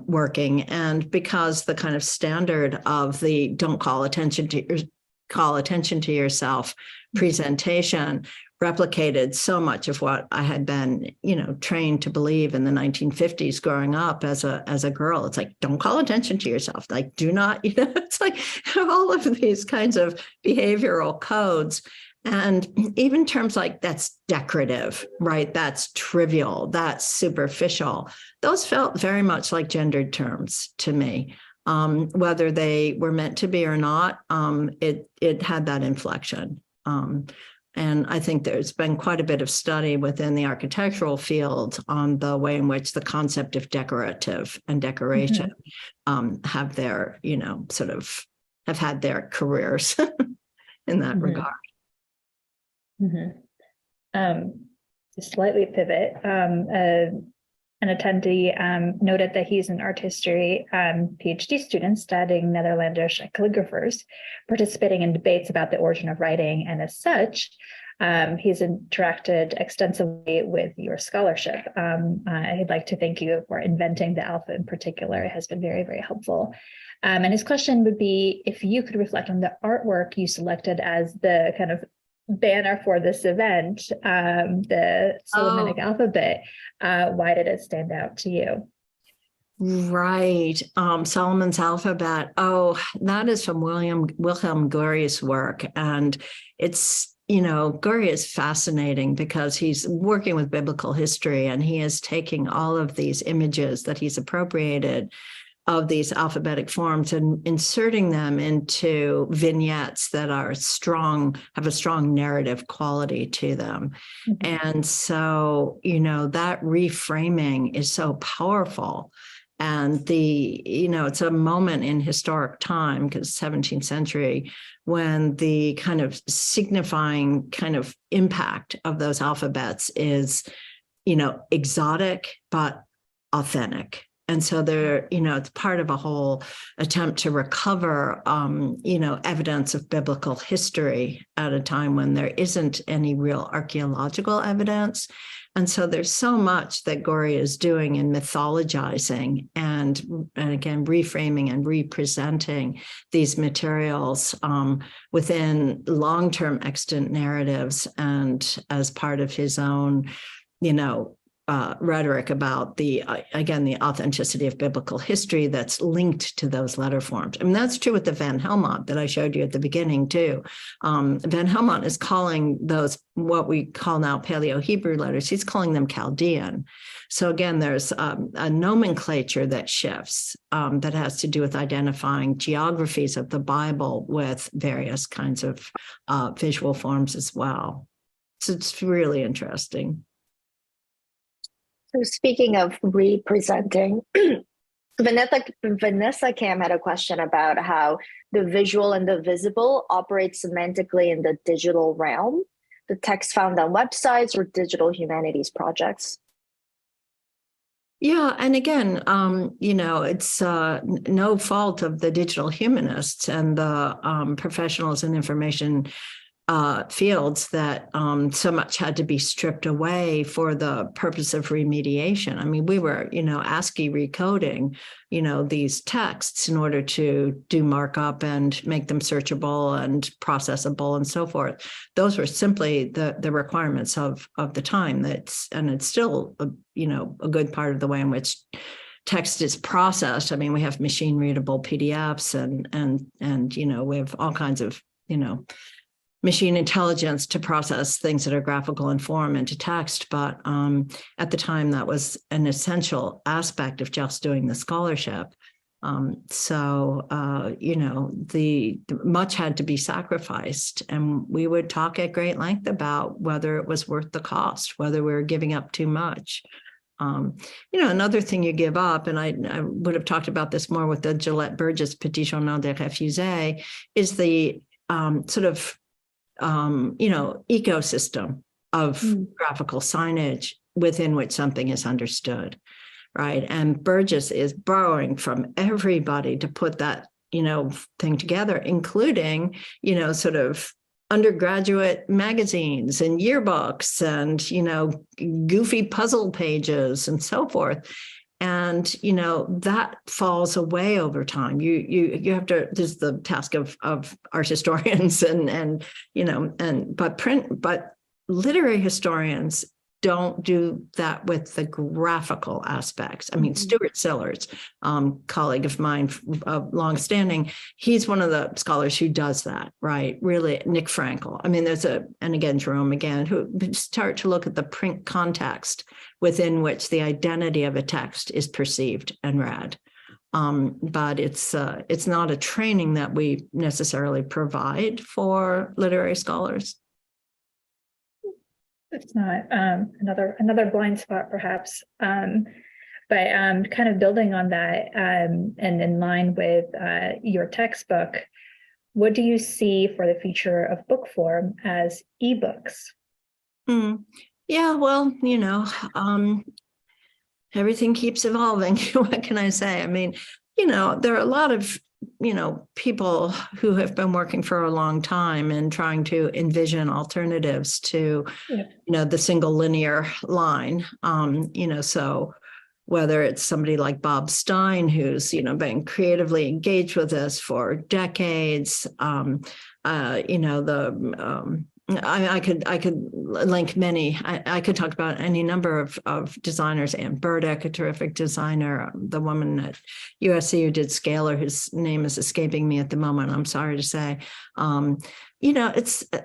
working, and because the kind of standard of the don't call attention to yourself presentation replicated so much of what I had been, trained to believe in the 1950s growing up as a girl. It's like, don't call attention to yourself. Like, do not, it's like all of these kinds of behavioral codes. And even terms like that's decorative, right? That's trivial, that's superficial. Those felt very much like gendered terms to me. Whether they were meant to be or not, it had that inflection. And I think there's been quite a bit of study within the architectural field on the way in which the concept of decorative and decoration have their, sort of have had their careers in that regard. To slightly pivot, an attendee noted that he's an art history PhD student studying Netherlandish calligraphers, participating in debates about the origin of writing, and as such, he's interacted extensively with your scholarship. I'd like to thank you for inventing the alpha in particular. It has been very, very helpful. And his question would be if you could reflect on the artwork you selected as the kind of banner for this event, the Solomonic alphabet. Why did it stand out to you? Right. Solomon's alphabet. Oh, that is from Wilhelm Gurry's work. And it's, Gurry is fascinating because he's working with biblical history and he is taking all of these images that he's appropriated of these alphabetic forms and inserting them into vignettes that are have a strong narrative quality to them. And so, that reframing is so powerful. And it's a moment in historic time, because 17th century, when the kind of signifying kind of impact of those alphabets is, exotic, but authentic. And so it's part of a whole attempt to recover, evidence of biblical history at a time when there isn't any real archaeological evidence. And so there's so much that Gurry is doing in mythologizing and again, reframing and representing these materials within long-term extant narratives and as part of his own, rhetoric about the authenticity of biblical history that's linked to those letter forms. I mean, that's true with the Van Helmont that I showed you at the beginning too. Van Helmont is calling those what we call now Paleo-Hebrew letters. He's calling them Chaldean. So again, there's a nomenclature that shifts that has to do with identifying geographies of the Bible with various kinds of visual forms as well. So it's really interesting. So speaking of representing, Vanessa Cam had a question about how the visual and the visible operate semantically in the digital realm, the text found on websites or digital humanities projects. Yeah, and again, it's no fault of the digital humanists and the professionals in information fields that so much had to be stripped away for the purpose of remediation. I mean, we were, ASCII recoding, these texts in order to do markup and make them searchable and processable and so forth. Those were simply the requirements of the time. And it's still, a good part of the way in which text is processed. I mean, we have machine readable PDFs and we have all kinds of, machine intelligence to process things that are graphical in form into text. But at the time, that was an essential aspect of just doing the scholarship. The much had to be sacrificed. And we would talk at great length about whether it was worth the cost, whether we were giving up too much. Another thing you give up, and I would have talked about this more with the Gillette Burgess Petit Journal des Refusés, is the ecosystem of graphical signage within which something is understood, right? And Burgess is borrowing from everybody to put that, thing together, including, undergraduate magazines and yearbooks and, goofy puzzle pages and so forth. And, that falls away over time. You have to, this is the task of art historians but literary historians don't do that with the graphical aspects. I mean, Stuart Sillars, colleague of mine of longstanding, he's one of the scholars who does that, right? Really, Nick Frankel. I mean, and again, Jerome again, who start to look at the print context within which the identity of a text is perceived and read. But it's not a training that we necessarily provide for literary scholars. It's not another blind spot, perhaps. But kind of building on that and in line with your textbook, what do you see for the future of book form as ebooks? Yeah, well, everything keeps evolving. What can I say? I mean, there are a lot of, people who have been working for a long time and trying to envision alternatives to, the single linear line. So whether it's somebody like Bob Stein, who's, been creatively engaged with this for decades, I could link many. I could talk about any number of designers. Ann Burdick, a terrific designer, the woman at USC who did Scalar, whose name is escaping me at the moment, I'm sorry to say.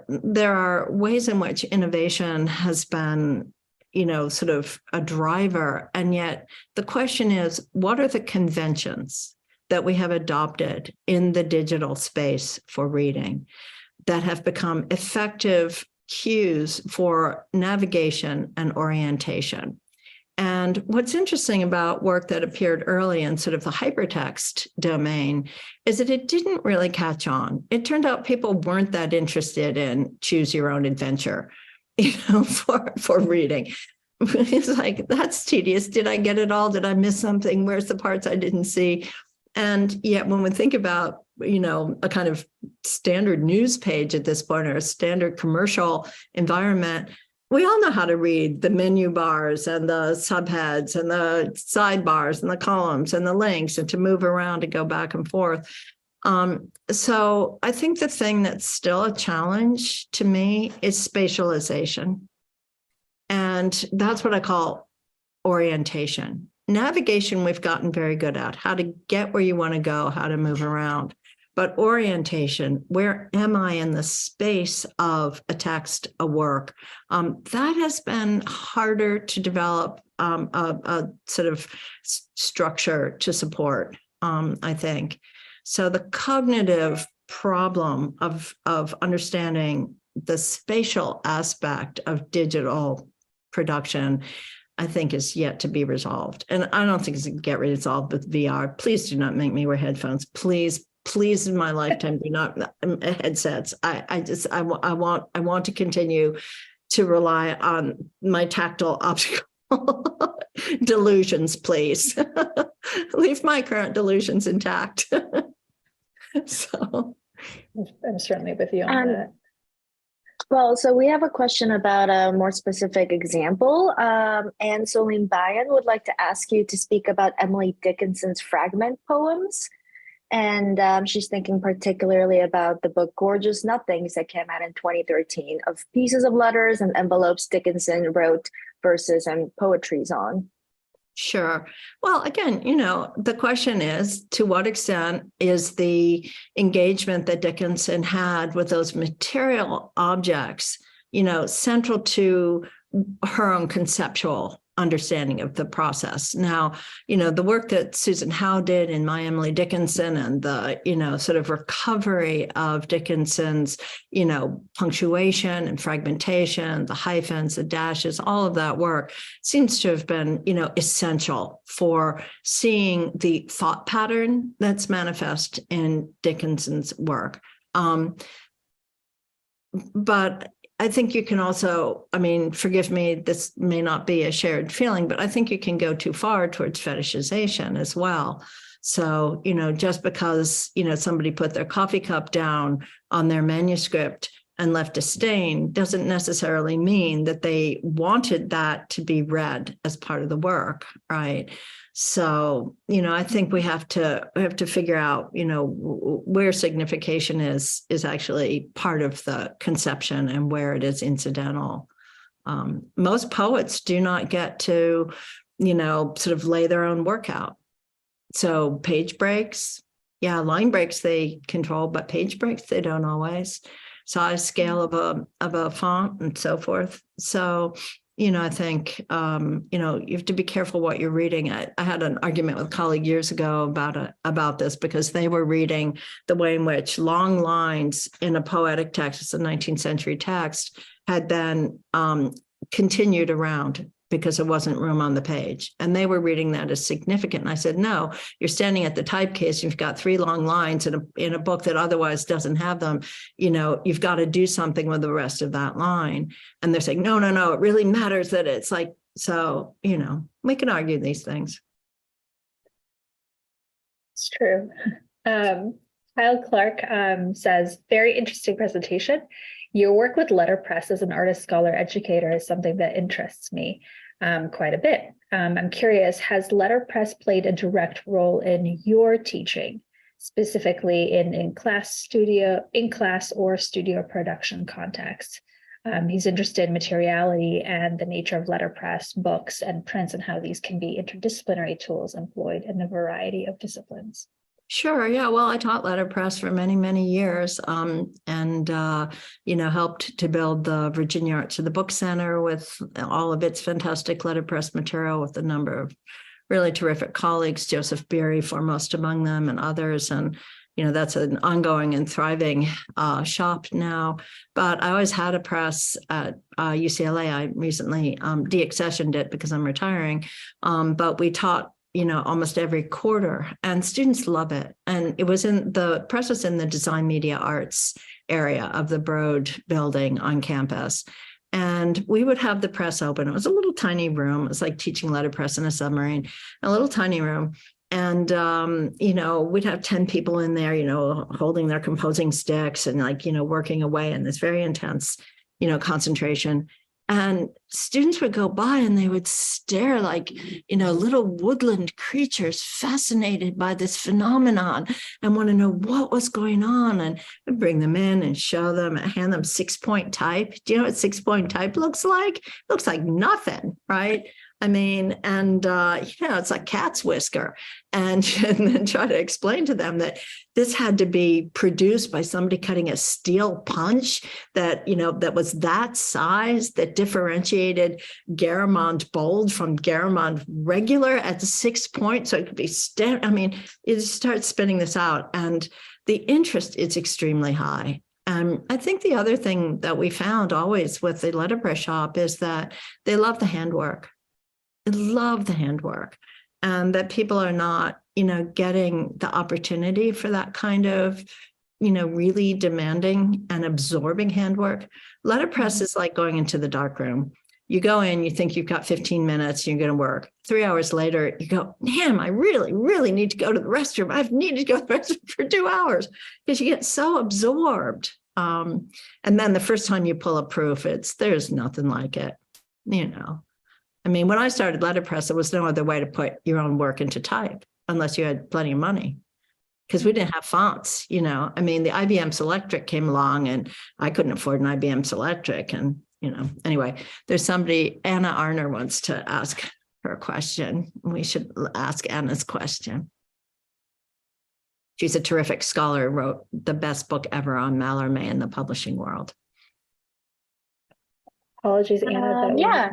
There are ways in which innovation has been, sort of a driver. And yet the question is, what are the conventions that we have adopted in the digital space for reading that have become effective cues for navigation and orientation? And what's interesting about work that appeared early in sort of the hypertext domain is that it didn't really catch on. It turned out people weren't that interested in choose your own adventure, for reading. It's like, that's tedious. Did I get it all? Did I miss something? Where's the parts I didn't see? And yet when we think about, a kind of standard news page at this point, or a standard commercial environment, we all know how to read the menu bars and the subheads and the sidebars and the columns and the links, and to move around and go back and forth. So I think the thing that's still a challenge to me is spatialization. And that's what I call orientation. Navigation, we've gotten very good at, how to get where you want to go, how to move around. But orientation, where am I in the space of a text, a work? That has been harder to develop a sort of structure to support, I think. So the cognitive problem of understanding the spatial aspect of digital production, I think, is yet to be resolved. And I don't think it's going to get resolved with VR. Please do not make me wear headphones. Please, in my lifetime, do not headsets. I want to continue to rely on my tactile optical delusions, please. Leave my current delusions intact. So I'm certainly with you on that. Well, so we have a question about a more specific example. And Soline Bayan would like to ask you to speak about Emily Dickinson's fragment poems. And she's thinking particularly about the book Gorgeous Nothings that came out in 2013, of pieces of letters and envelopes Dickinson wrote verses and poetries on. Sure. Well, again, the question is, to what extent is the engagement that Dickinson had with those material objects, central to her own conceptual understanding of the process? Now, the work that Susan Howe did in My Emily Dickinson, and the, sort of recovery of Dickinson's, punctuation and fragmentation, the hyphens, the dashes, all of that work seems to have been, essential for seeing the thought pattern that's manifest in Dickinson's work. But I think you can also, forgive me, this may not be a shared feeling, but I think you can go too far towards fetishization as well. So, just because, somebody put their coffee cup down on their manuscript and left a stain doesn't necessarily mean that they wanted that to be read as part of the work, right? So, I think we have to figure out, where signification is actually part of the conception and where it is incidental. Most poets do not get to, sort of lay their own work out. So page breaks, line breaks they control, but page breaks they don't always. Size, scale of a font, and so forth. So, I think, you have to be careful what you're reading. I had an argument with a colleague years ago about this, because they were reading the way in which long lines in a poetic text, it's a 19th century text, had then continued around because there wasn't room on the page. And they were reading that as significant. And I said, no, you're standing at the typecase. You've got 3 long lines in a book that otherwise doesn't have them. You've got to do something with the rest of that line. And they're saying, no, it really matters that it's like, so, we can argue these things. It's true. Kyle Clark says, very interesting presentation. Your work with letterpress as an artist, scholar, educator is something that interests me quite a bit. I'm curious, has letterpress played a direct role in your teaching, specifically in class or studio production context? He's interested in materiality and the nature of letterpress, books, and prints, and how these can be interdisciplinary tools employed in a variety of disciplines. Sure. Yeah. Well, I taught letterpress for many, many years, and helped to build the Virginia Arts of the Book Center with all of its fantastic letterpress material, with a number of really terrific colleagues, Joseph Beery foremost among them, and others. And that's an ongoing and thriving shop now. But I always had a press at UCLA. I recently deaccessioned it because I'm retiring, but we taught almost every quarter, and students love it. And it was the press was in the design media arts area of the Broad building on campus. And we would have the press open. It was a little tiny room. It was like teaching letterpress in a submarine, a little tiny room. And, we'd have 10 people in there, holding their composing sticks and working away in this very intense, concentration. And students would go by and they would stare like, little woodland creatures fascinated by this phenomenon and want to know what was going on. And I'd bring them in and show them, hand them 6-point type. Do you know what 6-point type looks like? It looks like nothing, right? I mean, and, it's like cat's whisker, and then try to explain to them that this had to be produced by somebody cutting a steel punch that, that was that size, that differentiated Garamond bold from Garamond regular at the 6 point. So it could be, you start spinning this out, and the interest is extremely high. I think the other thing that we found always with the letterpress shop is that they love the handwork. I love the handwork, and that people are not, getting the opportunity for that kind of, really demanding and absorbing handwork. Letterpress is like going into the dark room. You go in, you think you've got 15 minutes, you're going to work. 3 hours later, you go, damn, I really, really need to go to the restroom. I've needed to go to the restroom for 2 hours, because you get so absorbed. And then the first time you pull a proof, there's nothing like it, when I started letterpress, there was no other way to put your own work into type unless you had plenty of money, because we didn't have fonts. The IBM Selectric came along, and I couldn't afford an IBM Selectric. And, anyway, there's somebody, Anna Arner, wants to ask her a question. We should ask Anna's question. She's a terrific scholar, wrote the best book ever on Mallarmé in the publishing world. Apologies, Anna. Yeah.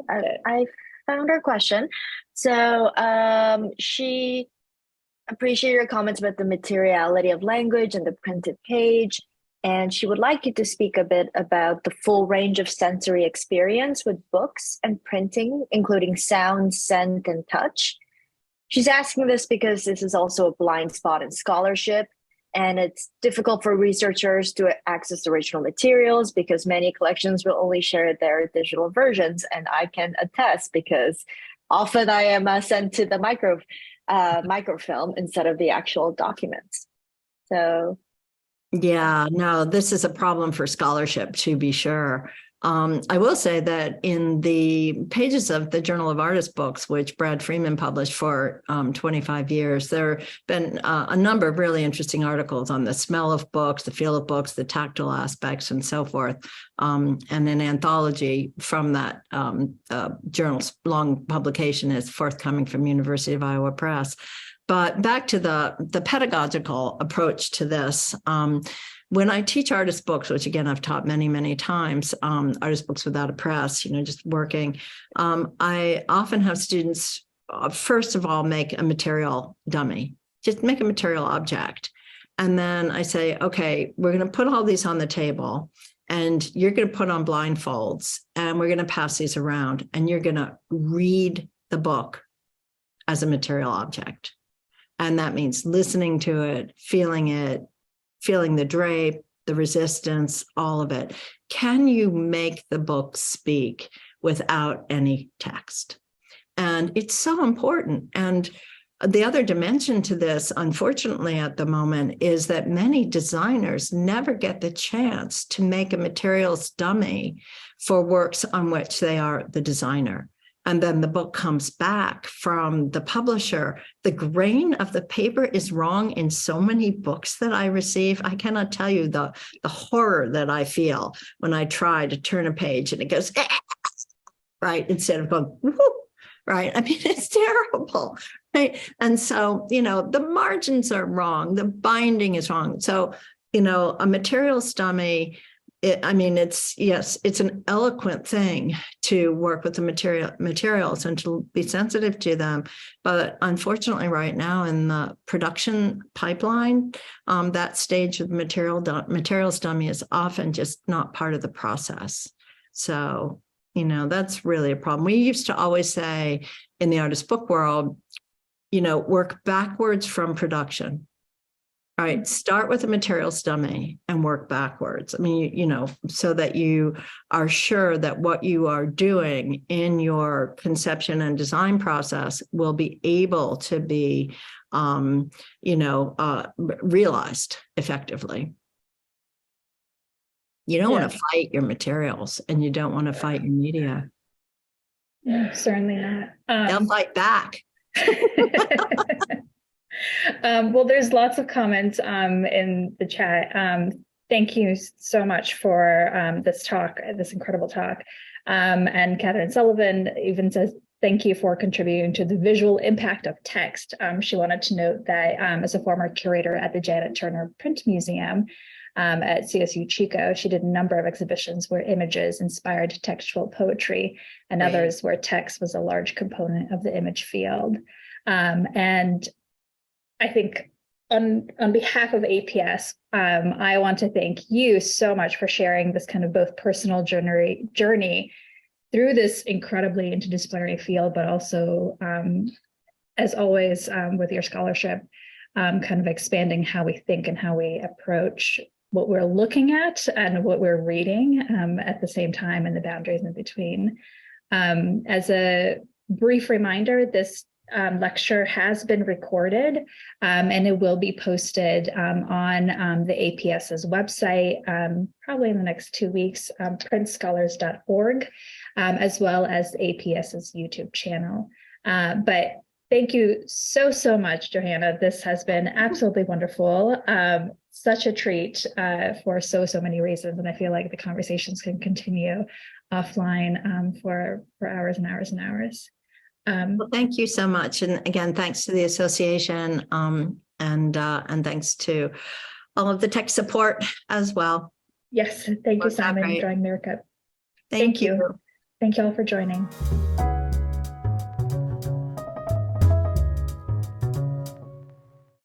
I found her question. So she appreciated your comments about the materiality of language and the printed page, and she would like you to speak a bit about the full range of sensory experience with books and printing, including sound, scent, and touch. She's asking this because this is also a blind spot in scholarship, and it's difficult for researchers to access the original materials because many collections will only share their digital versions. And I can attest, because often I am sent to the microfilm instead of the actual documents. So. Yeah, no, this is a problem for scholarship, to be sure. I will say that in the pages of the Journal of Artist books, which Brad Freeman published for 25 years, there have been a number of really interesting articles on the smell of books, the feel of books, the tactile aspects, and so forth. And an anthology from that journal's long publication is forthcoming from University of Iowa Press. But back to the pedagogical approach to this. When I teach artist books, which again, I've taught many, many times, artist books without a press, just working, I often have students, first of all, make a material dummy, just make a material object. And then I say, okay, we're going to put all these on the table. and you're going to put on blindfolds, and we're going to pass these around, and you're going to read the book as a material object. And that means listening to it, feeling the drape, the resistance, all of it. Can you make the book speak without any text? And it's so important. And the other dimension to this, unfortunately, at the moment, is that many designers never get the chance to make a materials dummy for works on which they are the designer. And then the book comes back from the publisher. The grain of the paper is wrong in so many books that I receive. I cannot tell you the horror that I feel when I try to turn a page and it goes, right, instead of going, woo, right? I mean, it's terrible, right? And so, the margins are wrong. The binding is wrong. So, a materials dummy, it's an eloquent thing to work with the materials and to be sensitive to them. But unfortunately, right now in the production pipeline, that stage of materials dummy is often just not part of the process. So, that's really a problem. We used to always say in the artist book world, work backwards from production. All right, start with a materials dummy and work backwards. I mean, so that you are sure that what you are doing in your conception and design process will be able to be, realized effectively. You don't want to fight your materials, and you don't want to fight your media. No, certainly not. They'll fight back. Well, there's lots of comments in the chat. Thank you so much for this talk, this incredible talk. And Catherine Sullivan even says, thank you for contributing to the visual impact of text. She wanted to note that as a former curator at the Janet Turner Print Museum at CSU Chico, she did a number of exhibitions where images inspired textual poetry, and others where text was a large component of the image field. And I think on behalf of APS, I want to thank you so much for sharing this kind of both personal journey through this incredibly interdisciplinary field, but also, as always, with your scholarship, kind of expanding how we think and how we approach what we're looking at and what we're reading at the same time, and the boundaries in between. As a brief reminder, this lecture has been recorded and it will be posted on the APS's website probably in the next 2 weeks, printscholars.org, as well as APS's YouTube channel. But thank you so much, Johanna. This has been absolutely wonderful. Such a treat for so many reasons. And I feel like the conversations can continue offline for hours and hours and hours. Well, thank you so much. And again, thanks to the association and thanks to all of the tech support as well. Yes, thank you, Simon, drawing Mirka. Thank you. Thank you all for joining.